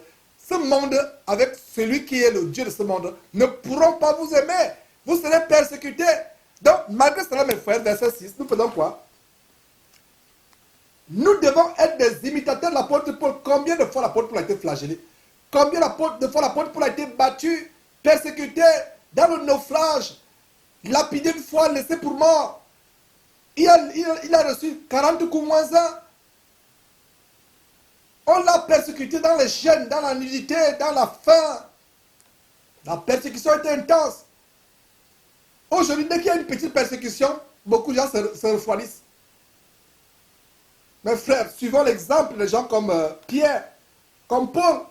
ce monde, avec celui qui est le Dieu de ce monde, ne pourront pas vous aimer. Vous serez persécutés. Donc, malgré cela, mes frères, verset 6, nous faisons quoi? Nous devons être des imitateurs de l'apôtre Paul. Combien de fois l'apôtre Paul a été flagellé? Combien de fois l'apôtre Paul a été battu, persécuté, dans le naufrage, lapidé une fois, laissé pour mort? Il a reçu 40 coups moins 1. On l'a persécuté dans les chaînes, dans la nudité, dans la faim. La persécution était intense. Aujourd'hui, dès qu'il y a une petite persécution, beaucoup de gens se refroidissent. Mes frères, suivons l'exemple de gens comme Pierre, comme Paul,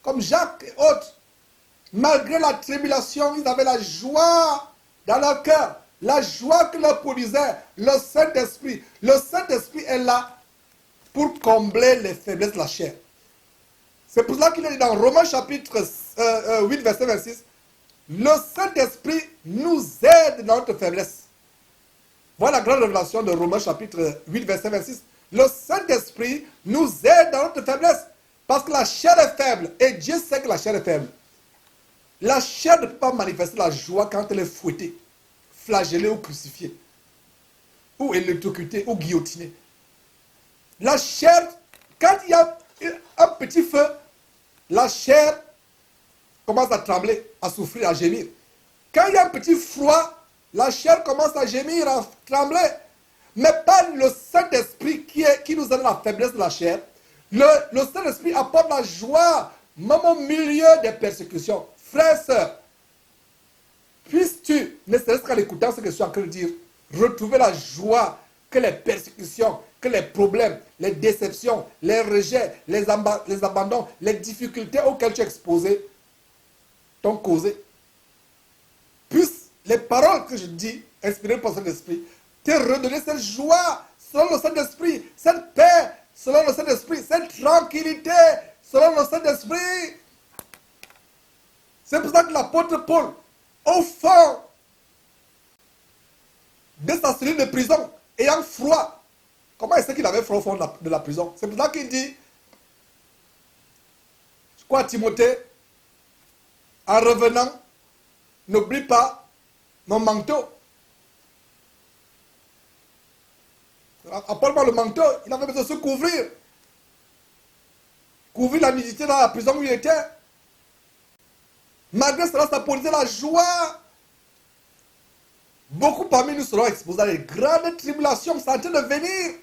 comme Jacques et autres. Malgré la tribulation, ils avaient la joie dans leur cœur. La joie que leur produisait le Saint-Esprit. Le Saint-Esprit est là pour combler les faiblesses de la chair. C'est pour cela qu'il est dans Romains chapitre 8, verset 26. Le Saint-Esprit nous aide dans notre faiblesse. Voilà la grande révélation de Romains chapitre 8, verset 26. Le Saint-Esprit nous aide dans notre faiblesse. Parce que la chair est faible. Et Dieu sait que la chair est faible. La chair ne peut pas manifester la joie quand elle est fouettée, flagellée ou crucifiée, ou électrocutée, ou guillotinée. La chair, quand il y a un petit feu, la chair commence à trembler, à souffrir, à gémir. Quand il y a un petit froid, la chair commence à gémir, à trembler. Mais pas le Saint-Esprit qui nous donne la faiblesse de la chair. Le Saint-Esprit apporte la joie, même au milieu des persécutions. Frères, sœurs, puisses-tu, ne serait-ce qu'en écoutant ce que je suis en train de dire, retrouver la joie que les persécutions, que les problèmes, les déceptions, les rejets, les abandons, les difficultés auxquelles tu es exposé t'ont causé. Puissent les paroles que je dis, inspirées par le Saint-Esprit, te redonner cette joie selon le Saint-Esprit, cette paix selon le Saint-Esprit, cette tranquillité selon le Saint-Esprit. C'est pour ça que l'apôtre Paul, au fond de sa cellule de prison, ayant froid, comment est-ce qu'il avait froid au fond de la prison? C'est pour ça qu'il dit, je crois à Timothée, en revenant, n'oublie pas mon manteau. Apporte-moi le manteau, il avait besoin de se couvrir. Couvrir la nudité dans la prison où il était. Malgré cela, ça produisait la joie. Beaucoup parmi nous seront exposés à des grandes tribulations, c'est en train de venir.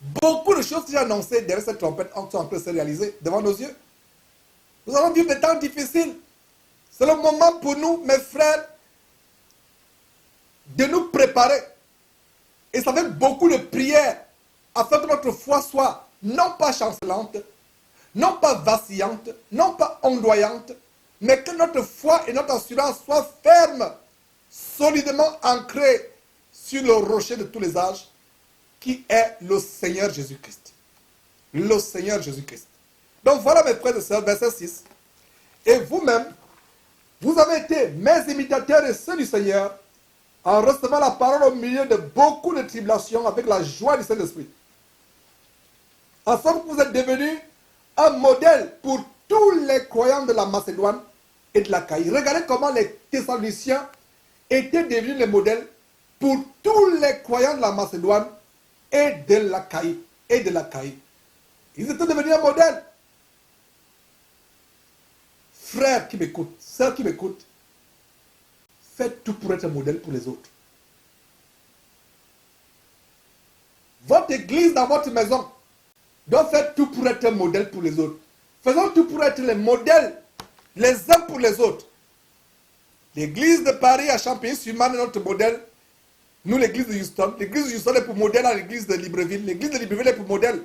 Beaucoup de choses que j'ai annoncées derrière cette trompette sont en train de se réaliser devant nos yeux. Nous allons vivre des temps difficiles. C'est le moment pour nous, mes frères, de nous préparer. Et ça fait beaucoup de prières afin que notre foi soit non pas chancelante, non pas vacillante, non pas ondoyante, mais que notre foi et notre assurance soient fermes, solidement ancrées sur le rocher de tous les âges, qui est le Seigneur Jésus-Christ. Le Seigneur Jésus-Christ. Donc voilà mes frères et sœurs, verset 6. Et vous-même, vous avez été mes imitateurs et ceux du Seigneur, en recevant la parole au milieu de beaucoup de tribulations avec la joie du Saint-Esprit. En sorte que vous êtes devenus un modèle pour tous les croyants de la Macédoine et de l'Achaïe. Regardez comment les Thessaloniciens étaient devenus les modèles pour tous les croyants de la Macédoine et de l'Achaïe. Ils étaient devenus un modèle. Frères qui m'écoutent, sœurs qui m'écoutent, faites tout pour être un modèle pour les autres. Votre église dans votre maison doit faire tout pour être un modèle pour les autres. Faisons tout pour être les modèles les uns pour les autres. L'église de Paris à Champigny-sur-Marne est notre modèle. Nous, l'église de Houston. L'église de Houston est pour modèle à l'église de Libreville. L'église de Libreville est pour modèle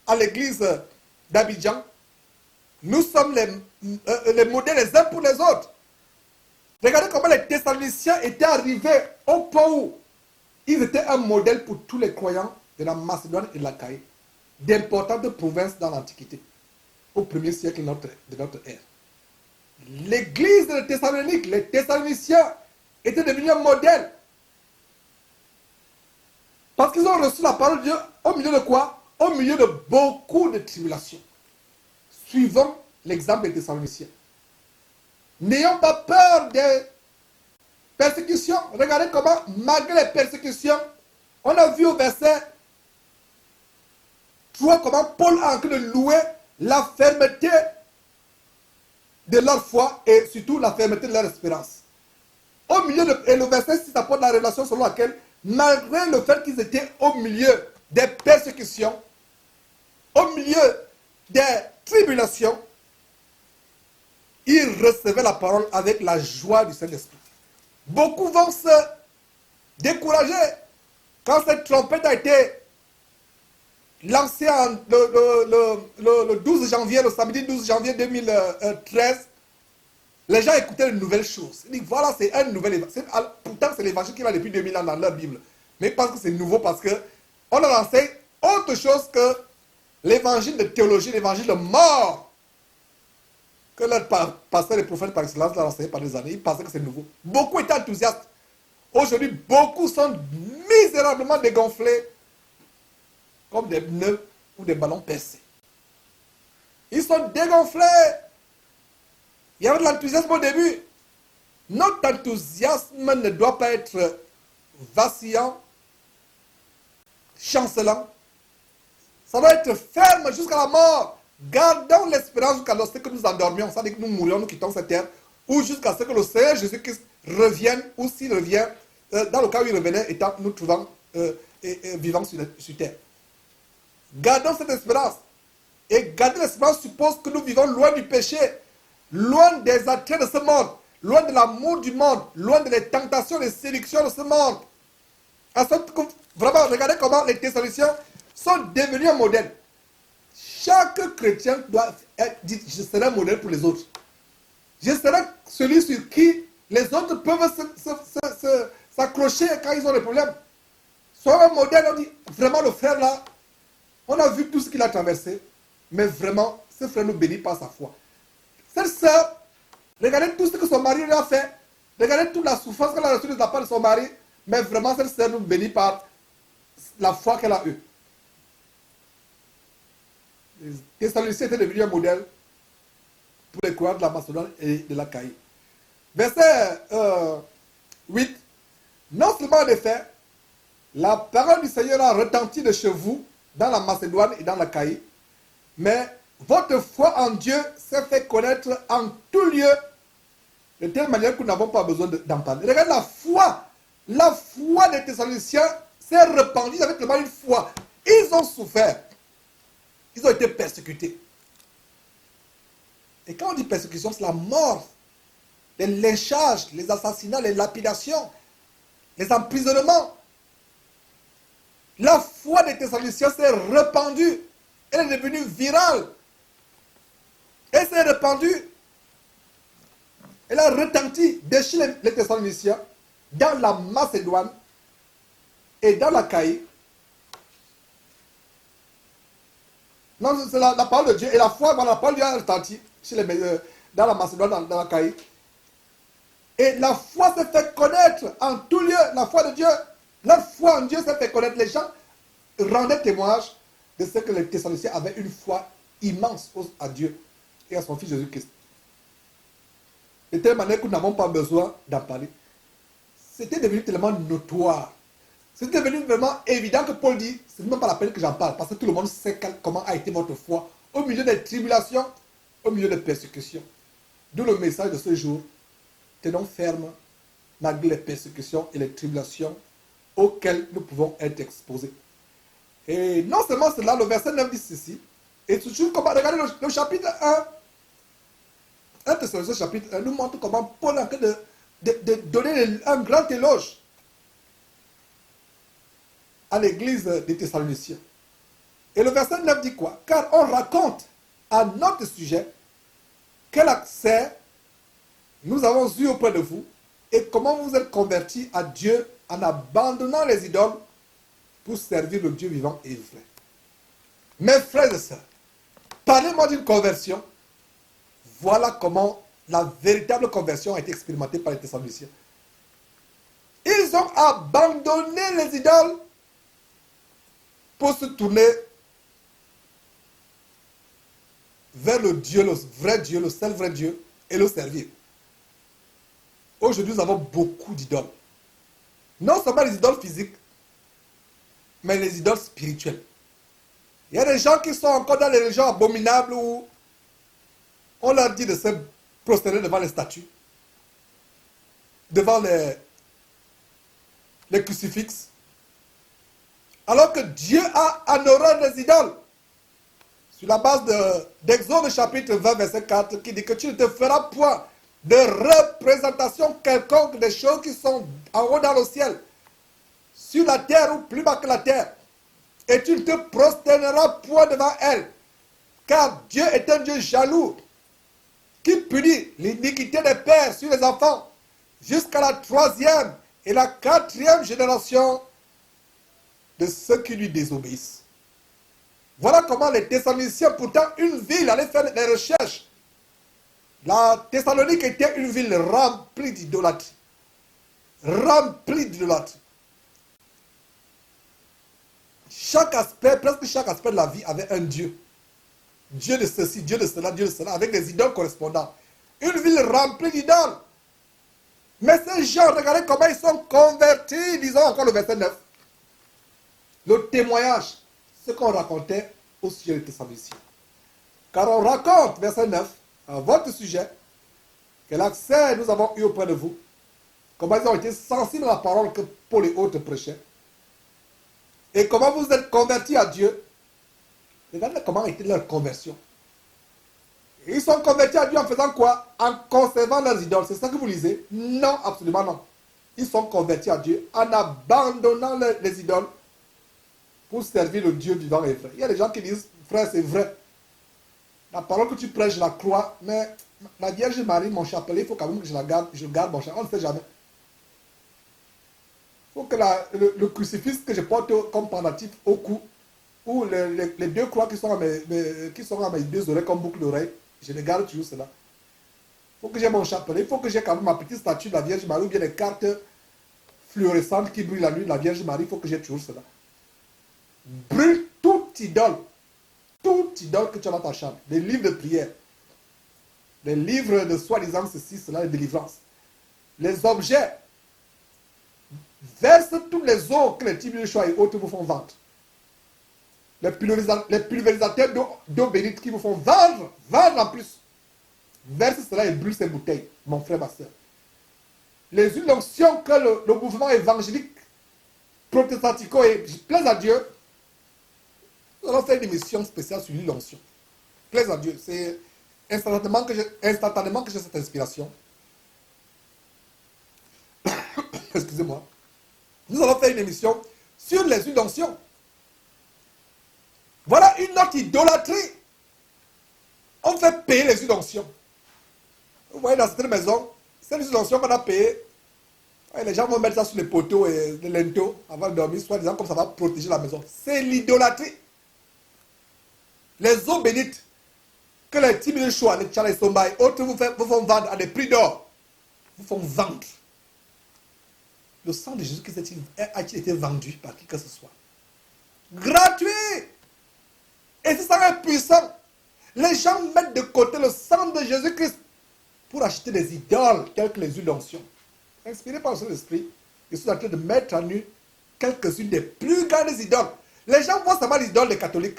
à l'église d'Abidjan. Nous sommes les modèles les uns pour les autres. Regardez comment les Thessaloniciens étaient arrivés au point où ils étaient un modèle pour tous les croyants de la Macédoine et de l'Achaïe, d'importantes provinces dans l'Antiquité, au 1er siècle de notre ère. L'église de Thessalonique, les Thessaloniciens étaient devenus un modèle. Parce qu'ils ont reçu la parole de Dieu au milieu de quoi? Au milieu de beaucoup de tribulations. Suivons l'exemple des Thessaloniciens. N'ayons pas peur des persécutions. Regardez comment, malgré les persécutions, on a vu au verset 3 comment Paul a en train de louer la fermeté de leur foi et surtout la fermeté de leur espérance. Au milieu et le verset 6 apporte la révélation selon laquelle, malgré le fait qu'ils étaient au milieu des persécutions, au milieu des tribulations, ils recevaient la parole avec la joie du Saint-Esprit. Beaucoup vont se décourager quand cette trompette a été lancée le 12 janvier, le samedi 12 janvier 2013. Les gens écoutaient de nouvelles choses. Ils disent, voilà, c'est un nouvel évangile. Pourtant, c'est l'évangile qui va depuis 2000 ans dans leur Bible. Mais parce que c'est nouveau, parce qu'on leur enseigne autre chose que l'évangile de théologie, l'évangile de mort, que leur pasteur et prophète par excellence leur enseigné par des années. Ils pensaient que c'est nouveau. Beaucoup étaient enthousiastes. Aujourd'hui, beaucoup sont misérablement dégonflés comme des pneus ou des ballons percés. Ils sont dégonflés. Il y avait de l'enthousiasme au début. Notre enthousiasme ne doit pas être vacillant, chancelant. Ça doit être ferme jusqu'à la mort. Gardons l'espérance jusqu'à ce que nous endormions, ça veut dire que nous mourions, nous quittons cette terre, ou jusqu'à ce que le Seigneur Jésus-Christ revienne, ou s'il revient, dans le cas où il revenait, étant nous trouvant vivants sur terre. Gardons cette espérance. Et garder l'espérance suppose que nous vivons loin du péché, loin des attraits de ce monde, loin de l'amour du monde, loin des tentations, des séductions de ce monde. En sorte que, vraiment, regardez comment les Thessaloniciens sont devenus un modèle. Chaque chrétien doit dire, je serai un modèle pour les autres. Je serai celui sur qui les autres peuvent s'accrocher quand ils ont des problèmes. Sois un modèle, on dit, vraiment le frère là, on a vu tout ce qu'il a traversé, mais vraiment, ce frère nous bénit par sa foi. Cette sœur, regardez tout ce que son mari lui a fait, regardez toute la souffrance qu'elle a reçue de la part de son mari, mais vraiment, cette sœur nous bénit par la foi qu'elle a eue. Les Thessaloniciens étaient devenus un modèle pour les croyants de la Macédoine et de l'Achaïe. Verset 8. Non seulement en effet, la parole du Seigneur a retenti de chez vous dans la Macédoine et dans l'Achaïe, mais votre foi en Dieu s'est fait connaître en tout lieu, de telle manière que nous n'avons pas besoin d'en parler. Regardez la foi des Thessaloniciens s'est répandue avec vraiment une foi. Ils ont souffert. Ils ont été persécutés. Et quand on dit persécution, c'est la mort, les lynchages, les assassinats, les lapidations, les emprisonnements. La foi des Thessaloniciens s'est répandue. Elle est devenue virale. Elle s'est répandue. Elle a retenti de chez les Thessaloniciens, dans la Macédoine et dans l'Achaïe. Non, c'est la parole de Dieu. Et la foi, la parole de Dieu a retenti dans la Macédoine, dans l'Achaïe. Et la foi s'est fait connaître en tout lieu. La foi de Dieu, leur foi en Dieu s'est fait connaître. Les gens rendaient témoignage de ce que les Thessaloniciens avaient une foi immense à Dieu et à son Fils Jésus-Christ. De telle manière que nous n'avons pas besoin d'en parler. C'était devenu tellement notoire. C'était devenu vraiment évident que Paul dit, ce n'est même pas la peine que j'en parle, parce que tout le monde sait comment a été votre foi au milieu des tribulations, au milieu des persécutions. D'où le message de ce jour. Tenons ferme malgré les persécutions et les tribulations auxquelles nous pouvons être exposés. Et non seulement cela, le verset 9 dit ceci, et toujours comment, regardez le chapitre 1, 1 Thessaloniciens chapitre 1 nous montre comment Paul est en train de donner un grand éloge à l'église des Thessaloniciens. Et le verset 9 dit quoi? Car on raconte à notre sujet quel accès nous avons eu auprès de vous et comment vous êtes convertis à Dieu en abandonnant les idoles pour servir le Dieu vivant et vrai. Mes frères et sœurs, parlez-moi d'une conversion. Voilà comment la véritable conversion a été expérimentée par les Thessaloniciens. Ils ont abandonné les idoles pour se tourner vers le Dieu, le vrai Dieu, le seul vrai Dieu, et le servir. Aujourd'hui, nous avons beaucoup d'idoles. Non seulement les idoles physiques, mais les idoles spirituelles. Il y a des gens qui sont encore dans les religions abominables où on leur dit de se prosterner devant les statues, devant les crucifixes, alors que Dieu a en horreur des idoles. Sur la base d'Exode chapitre 20, verset 4, qui dit que tu ne te feras point de représentation quelconque des choses qui sont en haut dans le ciel, sur la terre ou plus bas que la terre, et tu ne te prosterneras point devant elles, car Dieu est un Dieu jaloux, qui punit l'iniquité des pères sur les enfants, jusqu'à la 3e et la 4e génération de ceux qui lui désobéissent. Voilà comment les Thessaloniciens, pourtant une ville, allaient faire des recherches. La Thessalonique était une ville remplie d'idolâtrie. Remplie d'idolâtrie. Chaque aspect, presque chaque aspect de la vie avait un Dieu. Dieu de ceci, Dieu de cela, Dieu de cela, avec des idoles correspondantes. Une ville remplie d'idoles. Mais ces gens, regardez comment ils sont convertis, disons encore le verset 9. Le témoignage, ce qu'on racontait au sujet des Thessaloniciens. Car on raconte, verset 9, à votre sujet, quel accès nous avons eu auprès de vous, comment ils ont été sensibles à la parole que Paul et autres prêchaient, et comment vous êtes convertis à Dieu. Regardez comment était leur conversion. Ils sont convertis à Dieu en faisant quoi? En conservant leurs idoles. C'est ça que vous lisez? Non, absolument non. Ils sont convertis à Dieu en abandonnant les idoles pour servir le Dieu vivant et vrai. Il y a des gens qui disent, frère, c'est vrai. La parole que tu prêches, je la crois, mais la Vierge Marie, mon chapelet, il faut quand même que je garde mon chapelet. On ne sait jamais. Il faut que le crucifix que je porte comme pendatif au cou, ou les deux croix qui sont à mes deux oreilles comme boucle d'oreille, je les garde toujours cela. Il faut que j'ai mon chapelet, il faut que j'ai quand même ma petite statue de la Vierge Marie, ou bien les cartes fluorescentes qui brillent la nuit de la Vierge Marie, il faut que j'ai toujours cela. Brûle toute idole que tu as dans ta chambre, les livres de prière, les livres de soi-disant ceci, cela, de délivrance, les objets, verse toutes les eaux que les tribus de choix et autres vous font vendre. Les pulvérisateurs d'eau bénite qui vous font vendre en plus. Verse cela et brûle ces bouteilles, mon frère, ma soeur. Les huiles d'onction que le mouvement évangélique protestantico et plaise à Dieu. Nous allons faire une émission spéciale sur l'huile d'onction. Plaise à Dieu. C'est instantanément que j'ai cette inspiration. Excusez-moi. Nous allons faire une émission sur les huiles d'onction. Voilà une autre idolâtrie. On fait payer les huiles d'onction. Vous voyez dans certaines maisons, ces huiles d'onction qu'on a payées, les gens vont mettre ça sur les poteaux et les linteaux avant de dormir, soit disant comme ça va protéger la maison. C'est l'idolâtrie. Les eaux bénites que les tribus de choix, les tchals et sombaï, autres vous font vendre à des prix d'or. Vous font vendre. Le sang de Jésus a-t-il été vendu par qui que ce soit? Gratuit! du sang. Les gens mettent de côté le sang de Jésus-Christ pour acheter des idoles, telles que les huiles d'onction. Inspiré par le Saint-Esprit, je suis en train de mettre à nu quelques-unes des plus grandes idoles. Les gens voient seulement les idoles des catholiques.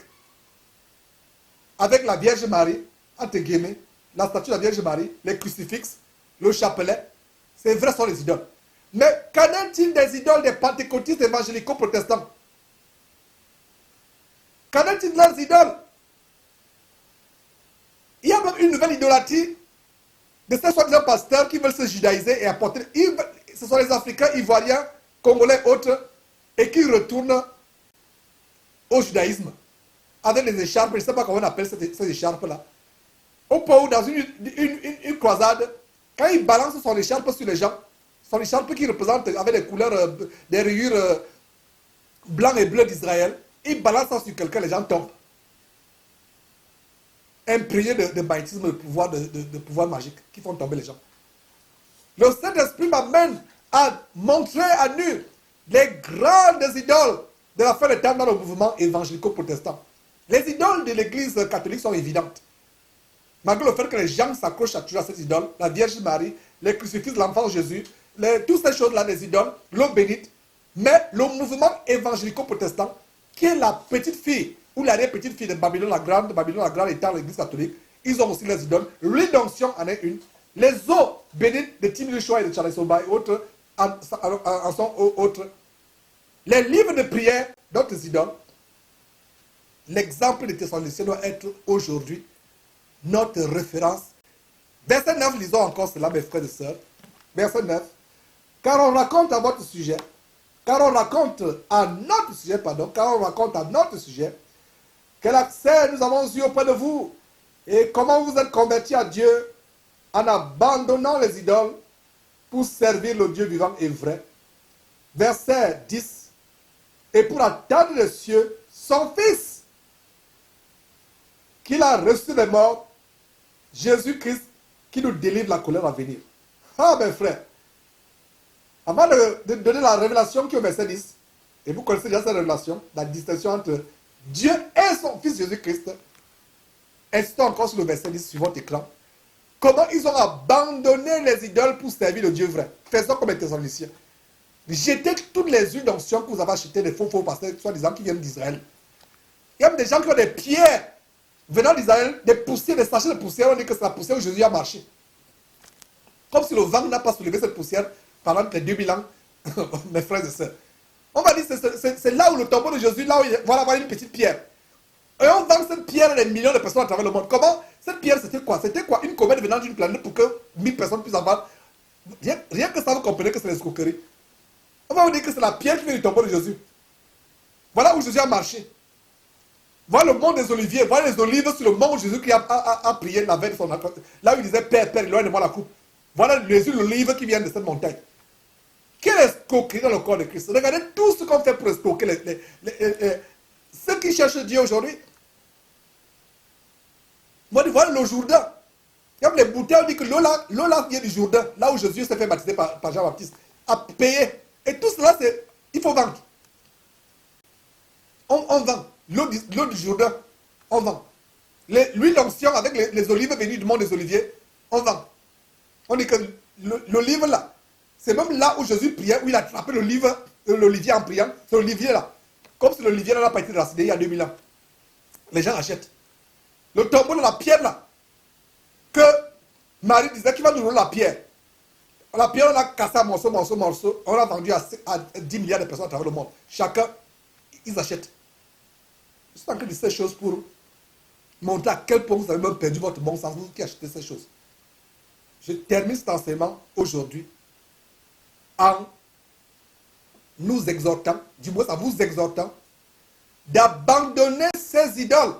Avec la Vierge Marie, entre guillemets, la statue de la Vierge Marie, les crucifixes, le chapelet. C'est vrai, ce sont les idoles. Mais qu'en est-il des idoles des pentecôtistes évangélicaux protestants? Qu'en est-il de leurs idoles? Il y a même une nouvelle idolâtrie de ces soi-disant pasteurs qui veulent se judaïser et apporter. Ce sont les Africains, Ivoiriens, Congolais, autres, et qui retournent au judaïsme avec les écharpes. Je ne sais pas comment on appelle ces écharpes-là. Au point où, dans une croisade, quand il balance son écharpe sur les gens, son écharpe qui représente avec les couleurs, des rayures blanc et bleu d'Israël, il balance ça sur quelqu'un, les gens tombent. Imprégné de magnétisme, de pouvoir magique, qui font tomber les gens. Le Saint-Esprit m'amène à montrer à nu les grandes idoles de la fin des temps dans le mouvement évangélico-protestant. Les idoles de l'Église catholique sont évidentes. Malgré le fait que les gens s'accrochent toujours à ces idoles, la Vierge Marie, les crucifixes de l'enfant Jésus, toutes ces choses-là, les idoles, l'eau bénite. Mais le mouvement évangélico-protestant, qui est la petite fille, ou l'arrière-petite-fille de Babylone la Grande étant l'Église catholique, ils ont aussi les idoles. L'huile d'onction en est une. Les eaux bénites de Tim Luchois et de Charles Soba et autres en sont autres. Les livres de prière d'autres idoles. L'exemple des Thessaloniciens doit être aujourd'hui notre référence. Verset 9, lisons encore cela, mes frères et sœurs. Verset 9. Car on raconte à notre sujet quel accès nous avons eu auprès de vous et comment vous êtes convertis à Dieu en abandonnant les idoles pour servir le Dieu vivant et vrai. Verset 10. Et pour attendre les cieux, son Fils, qu'il a reçu des morts, Jésus-Christ, qui nous délivre la colère à venir. Ah, mes frères, avant de donner la révélation qui est au verset 10, et vous connaissez déjà cette révélation, la distinction entre Dieu et son Fils Jésus-Christ, insistons encore sur le verset 10 sur votre écran. Comment ils ont abandonné les idoles pour servir le Dieu vrai. Faisons comme les Thessaloniciens. Jetez toutes les huiles d'onction que vous avez achetées des faux pasteurs, soi-disant qui viennent d'Israël. Il y a même des gens qui ont des pierres venant d'Israël, des poussières, des sachets de poussière. On dit que c'est la poussière où Jésus a marché. Comme si le vent n'a pas soulevé cette poussière pendant les 2000 ans, mes frères et sœurs. On va dire que c'est là où le tombeau de Jésus, là où voilà une petite pierre. Et on vend cette pierre à des millions de personnes à travers le monde. Comment? Cette pierre, c'était quoi? C'était quoi? Une comète venant d'une planète pour que 1000 personnes puissent en vendre. Rien que ça, vous comprenez que c'est l'escroquerie. On va vous dire que c'est la pierre qui vient du tombeau de Jésus. Voilà où Jésus a marché. Voilà le mont des Oliviers. Voilà les olives sur le mont où Jésus qui a prié la veille de son acte. Là où il disait, Père, Père, éloigne-moi la coupe. Voilà les huiles d'olive qui viennent de cette montagne. Quelle escroquerie dans le corps de Christ. Regardez tout ce qu'on fait pour escroquer ceux qui cherchent Dieu aujourd'hui. Voilà le Jourdain. Comme les bouteilles, on dit que l'eau là vient du Jourdain, là où Jésus s'est fait baptiser par Jean-Baptiste, a payé. Et tout cela, il faut vendre. On vend. L'eau du Jourdain, on vend. L'huile d'onction avec les olives venues du mont des Oliviers, on vend. On dit que l'olive là, c'est même là où Jésus priait, où il a attrapé l'olivier en priant. C'est l'olivier là. Comme si l'olivier là n'a pas été raciné il y a 2000 ans. Les gens achètent. Le tombeau de la pierre là, que Marie disait qu'il va nous donner la pierre. La pierre, on l'a cassé à morceaux. On l'a vendu à 10 milliards de personnes à travers le monde. Chacun, ils achètent. Je suis en train de dire ces choses pour montrer à quel point vous avez même perdu votre bon sens, vous qui achetez ces choses. Je termine cet enseignement aujourd'hui en nous exhortant, du moins en vous exhortant, d'abandonner ces idoles.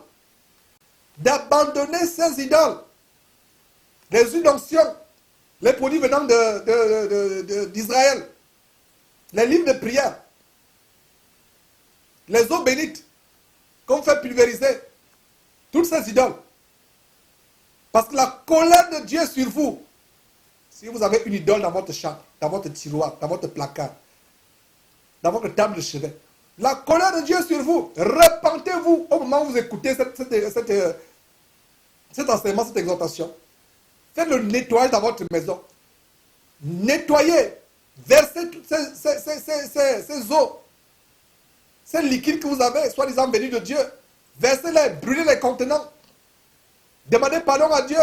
D'abandonner ces idoles. Les huiles d'onction, les produits venant d'Israël, les livres de prière, les eaux bénites, qu'on fait pulvériser, toutes ces idoles. Parce que la colère de Dieu est sur vous. Si vous avez une idole dans votre chambre, dans votre tiroir, dans votre placard, dans votre table de chevet, La colère de Dieu est sur vous. Repentez-vous au moment où vous écoutez cet enseignement, cette exhortation. Faites le nettoyage dans votre maison. Nettoyez. Versez toutes ces eaux. Ces liquides que vous avez, soi-disant venus de Dieu. Versez-les, brûlez les contenants. Demandez pardon à Dieu.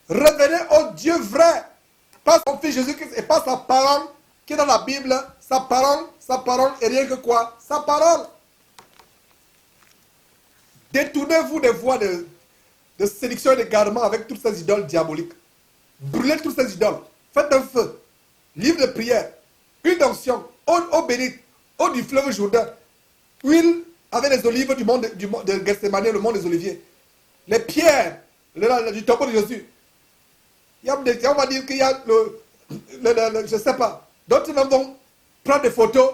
Revenez au Dieu vrai. Pas son Fils Jésus-Christ et pas sa parole qui est dans la Bible. Sa parole et rien que quoi? Sa parole. Détournez-vous des voies de séduction et d'égarement avec toutes ces idoles diaboliques. Brûlez toutes ces idoles. Faites un feu. Livre de prière. Une onction. Eau bénite. Eau du fleuve Jourdain. Huile avec les olives de Gethsemane, le mont des Oliviers. Les pierres du tombeau de Jésus. On va dire qu'il y a je ne sais pas. D'autres vont prendre des photos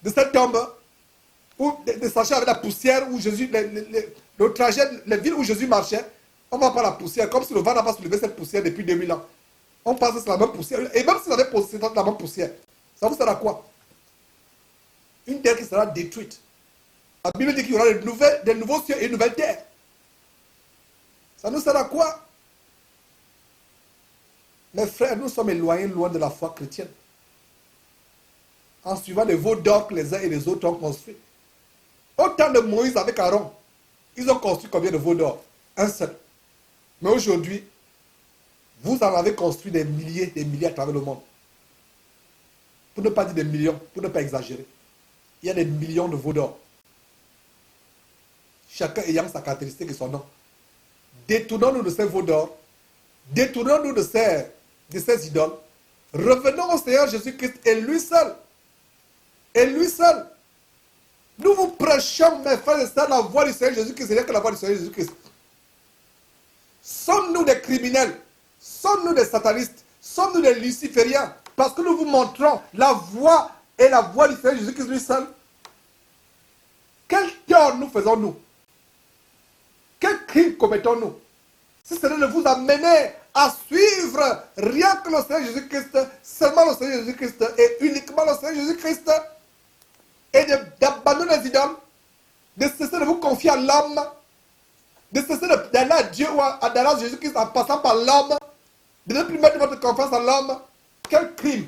de cette tombe ou des sachets avec la poussière où Jésus, le trajet, les villes où Jésus marchait, on va par la poussière, comme si le vent n'a pas soulevé cette poussière depuis 2000 ans. On pense que c'est la même poussière. Et même si on avait posé la même poussière, ça vous sert à quoi? Une terre qui sera détruite. La Bible dit qu'il y aura des nouveaux cieux et une nouvelle terre. Ça nous sert à quoi? Mes frères, nous sommes éloignés loin de la foi chrétienne. En suivant les veaux d'or que les uns et les autres ont construits. Au temps de Moïse avec Aaron, ils ont construit combien de veaux d'or? Un seul. Mais aujourd'hui, vous en avez construit des milliers à travers le monde. Pour ne pas dire des millions, pour ne pas exagérer. Il y a des millions de veaux d'or. Chacun ayant sa caractéristique et son nom. Détournons-nous de ces veaux d'or. Détournons-nous de ces idoles. Revenons au Seigneur Jésus-Christ et lui seul. Et lui seul. Nous vous prêchons, mes frères et sœurs, la voix du Seigneur Jésus-Christ. C'est rien que la voix du Seigneur Jésus-Christ. Sommes-nous des criminels? Sommes-nous des satanistes? Sommes-nous des lucifériens? Parce que nous vous montrons la voix et la voix du Seigneur Jésus-Christ lui seul. Quel tort nous faisons-nous? Quel crime commettons-nous? Si ce n'est de vous amener à suivre rien que le Seigneur Jésus-Christ, seulement le Seigneur Jésus-Christ et uniquement le Seigneur Jésus-Christ, et d'abandonner les idoles, de cesser de vous confier à l'homme, de cesser d'aller à Dieu ou d'aller à Jésus-Christ en passant par l'homme, de ne plus mettre votre confiance en l'homme. Quel crime!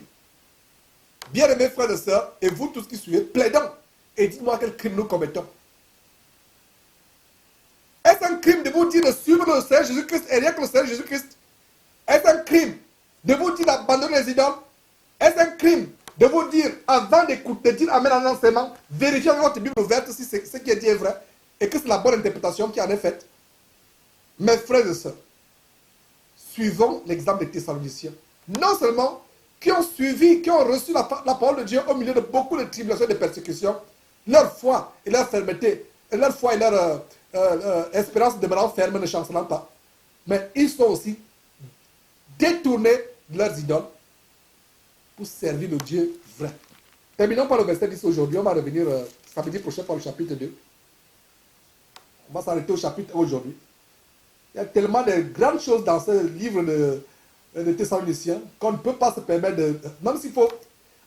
Bien-aimés frères et sœurs, et vous tous qui suivez, plaidons et dites-moi quel crime nous commettons. Est-ce un crime de vous dire de suivre le Seigneur Jésus-Christ et rien que le Seigneur Jésus-Christ? Est-ce un crime de vous dire d'abandonner les idoles? Est-ce un crime de vous dire, avant de dire Amen en enseignement, vérifiez avec votre Bible ouverte si ce qui est dit est vrai et que c'est la bonne interprétation qui en est faite? Mes frères et sœurs, suivons l'exemple des Thessaloniciens. Non seulement qui ont suivi, qui ont reçu la parole de Dieu au milieu de beaucoup de tribulations et de persécutions, leur foi et leur fermeté, et leur foi et leur espérance demeurant ferme, ne chancelant pas. Mais ils sont aussi détournés de leurs idoles pour servir le Dieu vrai. Terminons par le verset 10 aujourd'hui. On va revenir samedi prochain par le chapitre 2. On va s'arrêter au chapitre 1 aujourd'hui. Il y a tellement de grandes choses dans ce livre de Thessaloniciens qu'on ne peut pas se permettre de... Même s'il faut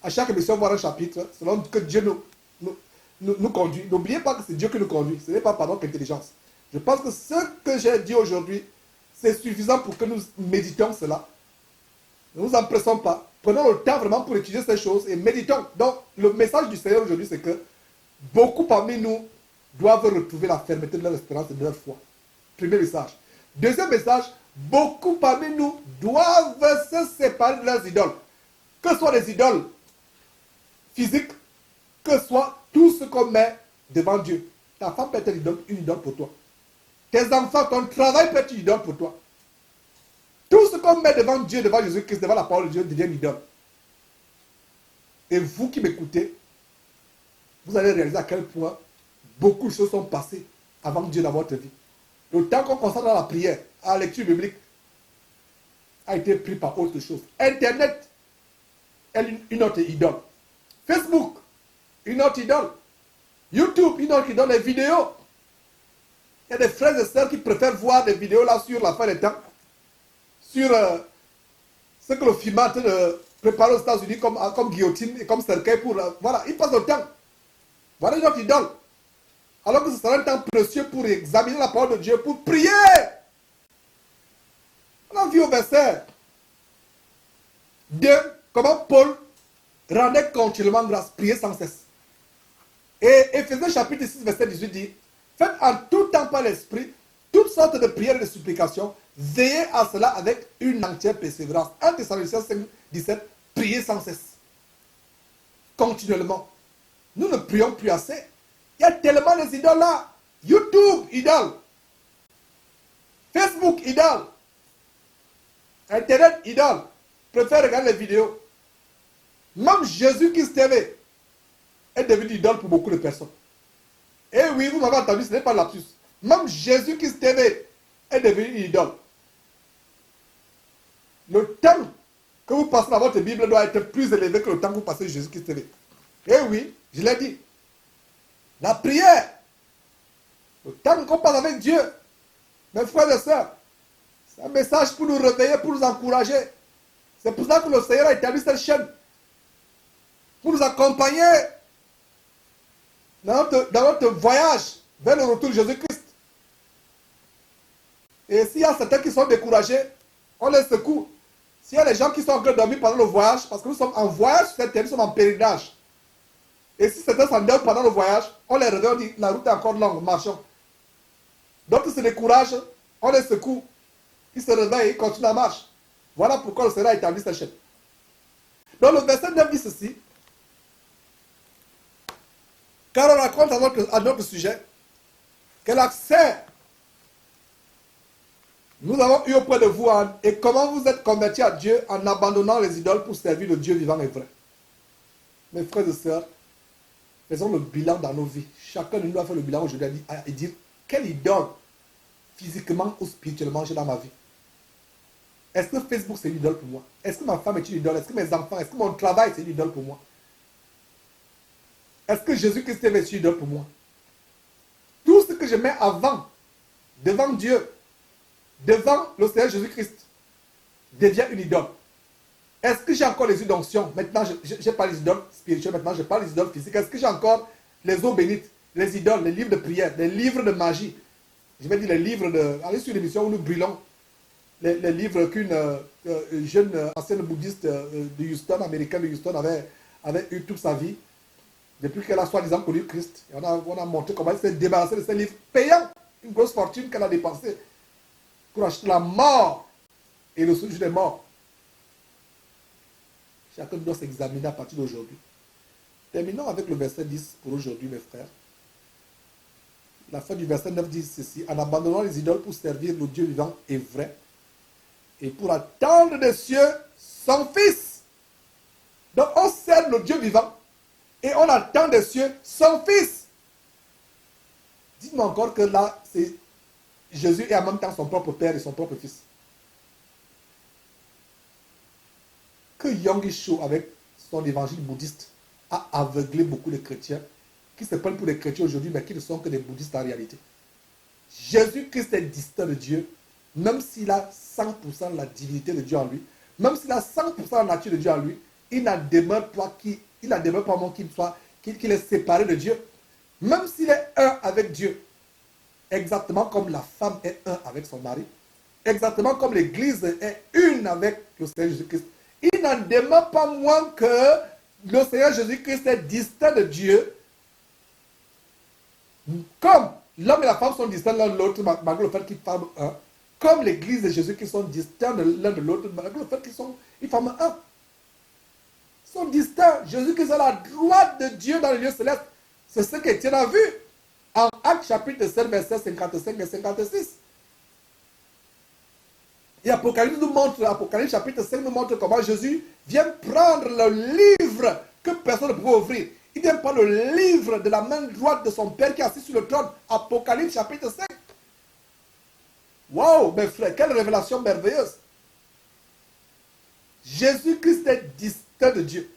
à chaque émission voir un chapitre, selon que Dieu nous conduit. N'oubliez pas que c'est Dieu qui nous conduit. Ce n'est pas par notre intelligence. Je pense que ce que j'ai dit aujourd'hui, c'est suffisant pour que nous méditions cela. Ne nous empressons pas. Prenons le temps vraiment pour étudier ces choses et méditons. Donc, le message du Seigneur aujourd'hui, c'est que beaucoup parmi nous doivent retrouver la fermeté de leur espérance et de leur foi. Premier message. Deuxième message, beaucoup parmi nous doivent se séparer de leurs idoles. Que ce soit des idoles physiques, que ce soit tout ce qu'on met devant Dieu. Ta femme peut être une idole pour toi. Tes enfants, ton travail peut être une idole pour toi. Tout ce qu'on met devant Dieu, devant Jésus-Christ, devant la parole de Dieu, devient une idole. Et vous qui m'écoutez, vous allez réaliser à quel point beaucoup de choses sont passées avant Dieu dans votre vie. Le temps qu'on consacre à la prière, à la lecture biblique, a été pris par autre chose. Internet est une autre idole. Facebook, une autre idole. YouTube, une autre idole. Les vidéos. Il y a des frères et sœurs qui préfèrent voir des vidéos là sur la fin des temps, sur ce que le film a de préparer aux États-Unis comme guillotine et comme cercueil pour... voilà, ils passent le temps. Voilà notre idole. Alors que ce sera un temps précieux pour examiner la parole de Dieu, pour prier. On a vu au verset 2 comment Paul rendait continuellement grâce, prier sans cesse. Et Éphésiens chapitre 6, verset 18 dit, faites en tout temps par l'esprit toutes sortes de prières et de supplications, veillez à cela avec une entière persévérance. 1 Thessaloniciens 5, 17, priez sans cesse. Continuellement. Nous ne prions plus assez. Il y a tellement des idoles là. YouTube, idole. Facebook, idole. Internet, idole. Préfère regarder les vidéos. Même Jésus-Christ TV est devenu idole pour beaucoup de personnes. Et oui, vous m'avez entendu, ce n'est pas lapsus. Même Jésus-Christ TV est devenu une idole. Le temps que vous passez dans votre Bible doit être plus élevé que le temps que vous passez Jésus-Christ TV. Et oui, je l'ai dit. La prière, le temps qu'on passe avec Dieu, mes frères et sœurs, c'est un message pour nous réveiller, pour nous encourager. C'est pour ça que le Seigneur a établi cette chaîne. Pour nous accompagner dans notre voyage vers le retour de Jésus-Christ. Et s'il y a certains qui sont découragés, on les secoue. S'il y a des gens qui sont en train de dormir pendant le voyage, parce que nous sommes en voyage sur cette terre, nous sommes en pèlerinage. Et si certains s'endorment pendant le voyage, on les réveille, on dit la route est encore longue, marchons. D'autres se découragent, on les secoue. Ils se réveillent, ils continuent la marche. Voilà pourquoi le Seigneur a établi cette chaîne. Donc le verset 9 dit ceci. Car on raconte à notre sujet que l'accès nous avons eu auprès de vous et comment vous êtes convertis à Dieu en abandonnant les idoles pour servir le Dieu vivant et vrai. Mes frères et sœurs, faisons le bilan dans nos vies. Chacun de nous a fait le bilan aujourd'hui et dire quelle idole, physiquement ou spirituellement, j'ai dans ma vie. Est-ce que Facebook c'est une idole pour moi? Est-ce que ma femme est une idole? Est-ce que mes enfants, est-ce que mon travail c'est une idole pour moi? Est-ce que Jésus-Christ est une idole pour moi? Tout ce que je mets avant, devant Dieu, devant le Seigneur Jésus-Christ, devient une idole. Est-ce que j'ai encore les idoles d'onction? Maintenant, je n'ai pas les idoles spirituelles, maintenant je parle des idoles physiques. Est-ce que j'ai encore les eaux bénites, les idoles, les livres de prière, les livres de magie? Je vais dire les livres de... Allez sur l'émission où nous brûlons. Les livres qu'une jeune ancienne bouddhiste de Houston, américaine de Houston, avait eu toute sa vie, depuis qu'elle a soi-disant connu Christ. Et on a montré comment elle s'est débarrassée de ces livres, payant une grosse fortune qu'elle a dépensée pour acheter la mort et le séjour des morts. Chacun doit s'examiner à partir d'aujourd'hui. Terminons avec le verset 10 pour aujourd'hui, mes frères. La fin du verset 9 dit ceci: en abandonnant les idoles pour servir le Dieu vivant et vrai, et pour attendre des cieux son Fils. Donc on sert le Dieu vivant et on attend des cieux son Fils. Dites-moi encore que là, c'est Jésus est en même temps son propre Père et son propre Fils. Que Yonggi Cho, avec son évangile bouddhiste, a aveuglé beaucoup de chrétiens qui se prennent pour des chrétiens aujourd'hui, mais qui ne sont que des bouddhistes en réalité. Jésus-Christ est distinct de Dieu, même s'il a 100% de la divinité de Dieu en lui, même s'il a 100% de la nature de Dieu en lui, il n'en demeure pas moins qu'il est séparé de Dieu. Même s'il est un avec Dieu, exactement comme la femme est un avec son mari, exactement comme l'Église est une avec le Seigneur Jésus-Christ, il n'en demeure pas moins que le Seigneur Jésus-Christ est distinct de Dieu, comme l'homme et la femme sont distincts l'un de l'autre, malgré le fait qu'ils forment un, comme l'Église et Jésus-Christ sont distincts l'un de l'autre, malgré le fait qu'ils forment un. Ils sont distincts. Jésus-Christ est à la droite de Dieu dans le lieu céleste. C'est ce qu'Étienne a vu en Actes chapitre 7, versets 55 et 56. Et Apocalypse chapitre 5 nous montre comment Jésus vient prendre le livre que personne ne pouvait ouvrir. Il vient prendre le livre de la main droite de son Père qui est assis sur le trône. Apocalypse chapitre 5. Waouh, mes frères, quelle révélation merveilleuse. Jésus-Christ est distinct de Dieu.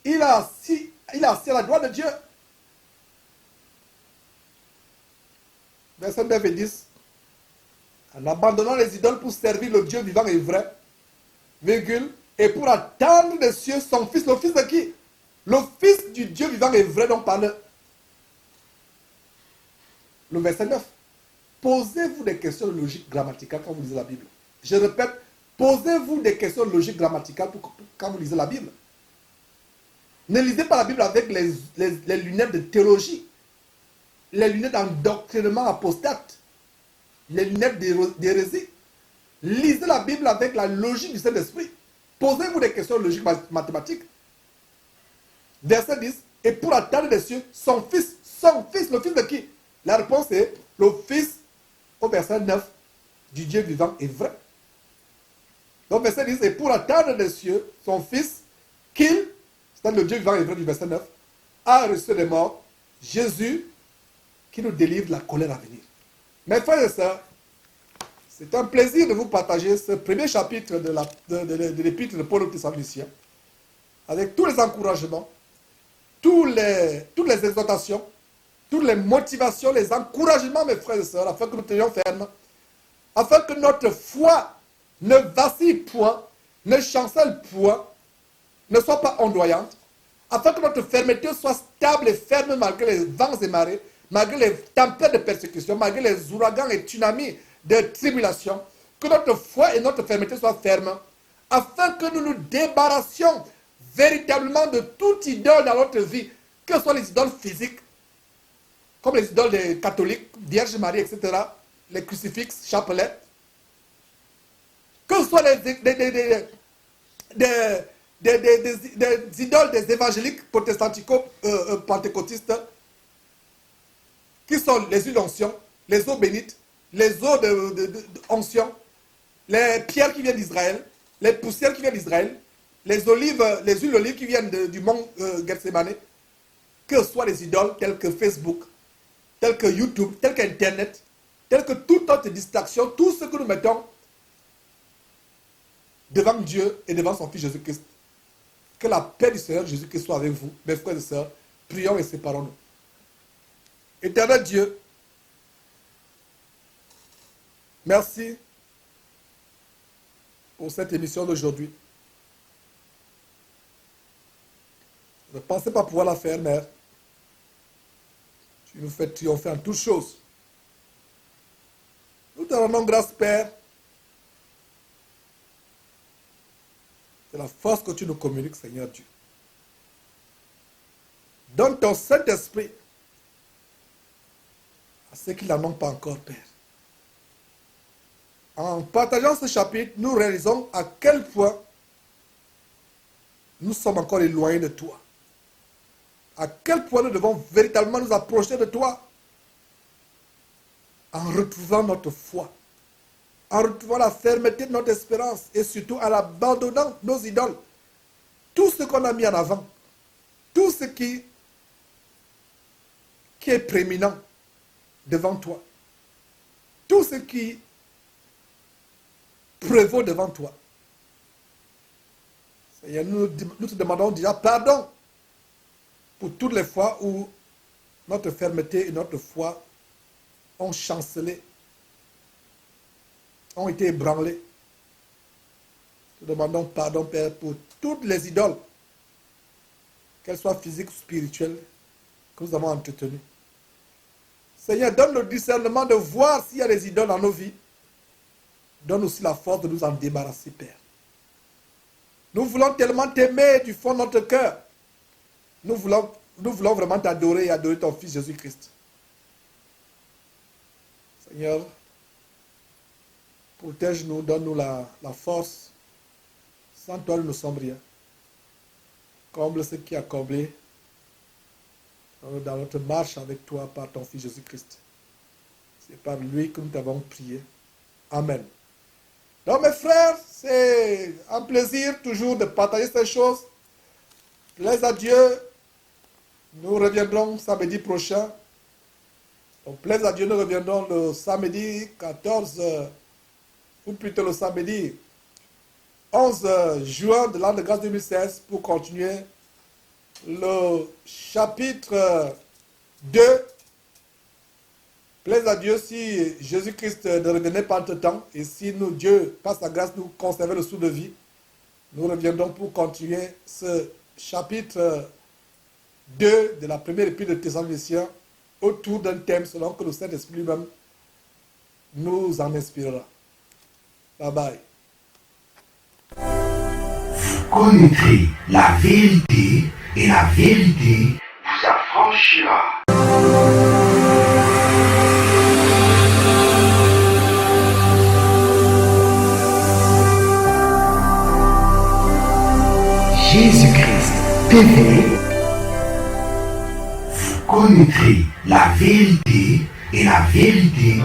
Il est assis à la droite de Dieu. Verset 9 et 10. En abandonnant les idoles pour servir le Dieu vivant et vrai, virgule, et pour attendre des cieux son Fils. Le Fils de qui? Le Fils du Dieu vivant et vrai dont parle le verset 9. Posez-vous des questions logiques grammaticales quand vous lisez la Bible. Je répète, posez-vous des questions logiques grammaticales quand vous lisez la Bible. Ne lisez pas la Bible avec les lunettes de théologie, les lunettes d'endoctrinement apostate, les lunettes d'hérésie. Lisez la Bible avec la logique du Saint-Esprit. Posez-vous des questions logiques mathématiques. Verset 10. Et pour attendre des cieux, son fils, le fils de qui? La réponse est le fils, au verset 9, du Dieu vivant et vrai. Donc verset 10, et pour attendre des cieux, son fils, qu'il, c'est-à-dire le Dieu vivant et vrai du verset 9, a reçu des morts, Jésus, qui nous délivre de la colère à venir. Mes frères et sœurs, c'est un plaisir de vous partager ce premier chapitre de l'épître de Paul aux Thessaloniciens, avec tous les encouragements, toutes les exhortations, toutes les motivations, les encouragements, mes frères et sœurs, afin que nous tenions ferme, afin que notre foi ne vacille point, ne chancelle point, ne soit pas ondoyante, afin que notre fermeté soit stable et ferme malgré les vents et marées, malgré les tempêtes de persécution, malgré les ouragans et tsunamis de tribulation, que notre foi et notre fermeté soient fermes, afin que nous nous débarrassions véritablement de toute idole dans notre vie, que ce soit les idoles physiques, comme les idoles des catholiques, Vierge Marie, etc., les crucifixes, chapelets, que ce soit des idoles des évangéliques protestantico-pentecôtistes, qui sont les huiles d'onction, les eaux bénites, les eaux d'onction, les pierres qui viennent d'Israël, les poussières qui viennent d'Israël, les huiles d'olive qui viennent du mont Gethsemane, que ce soit les idoles telles que Facebook, telles que YouTube, telles qu'Internet, telles que toute autre distraction, tout ce que nous mettons devant Dieu et devant son Fils Jésus-Christ. Que la paix du Seigneur Jésus-Christ soit avec vous, mes frères et sœurs. Prions et séparons-nous. Éternel Dieu, merci pour cette émission d'aujourd'hui. Je ne pensais pas pouvoir la faire, mais tu nous fais triompher en toutes choses. Nous te rendons grâce, Père. C'est la force que tu nous communiques, Seigneur Dieu. Donne ton Saint-Esprit à ceux qui n'en ont pas encore, Père. En partageant ce chapitre, nous réalisons à quel point nous sommes encore éloignés de toi. À quel point nous devons véritablement nous approcher de toi en retrouvant notre foi, en retrouvant la fermeté de notre espérance et surtout en abandonnant nos idoles. Tout ce qu'on a mis en avant, tout ce qui est prééminent devant toi, tout ce qui prévaut devant toi. Seigneur, nous te demandons déjà pardon pour toutes les fois où notre fermeté et notre foi ont chancelé, ont été ébranlés. Nous demandons pardon, Père, pour toutes les idoles, qu'elles soient physiques ou spirituelles, que nous avons entretenues. Seigneur, donne le discernement de voir s'il y a des idoles dans nos vies. Donne aussi la force de nous en débarrasser, Père. Nous voulons tellement t'aimer du fond de notre cœur. Nous voulons vraiment t'adorer et adorer ton Fils Jésus-Christ. Seigneur, protège-nous, donne-nous la force. Sans toi, nous ne sommes rien. Comble ce qui a comblé dans notre marche avec toi par ton Fils Jésus-Christ. C'est par lui que nous t'avons prié. Amen. Donc mes frères, c'est un plaisir toujours de partager ces choses. Plaise à Dieu. Nous reviendrons samedi prochain. Donc plaise à Dieu, nous reviendrons le samedi 14, ou plutôt le samedi 11 juin de l'an de grâce 2016 pour continuer le chapitre 2. Plaise à Dieu si Jésus-Christ ne revenait pas entre-temps et si nous, Dieu, par sa grâce, nous conservait le souffle de vie. Nous reviendrons pour continuer ce chapitre 2 de la première épître de Thessaloniciens autour d'un thème selon que le Saint-Esprit lui-même nous en inspirera. Bye bye. Vous connaîtrez la vérité et la vérité vous affranchira. Jésus-Christ TV. Vous connaîtrez la vérité et la vérité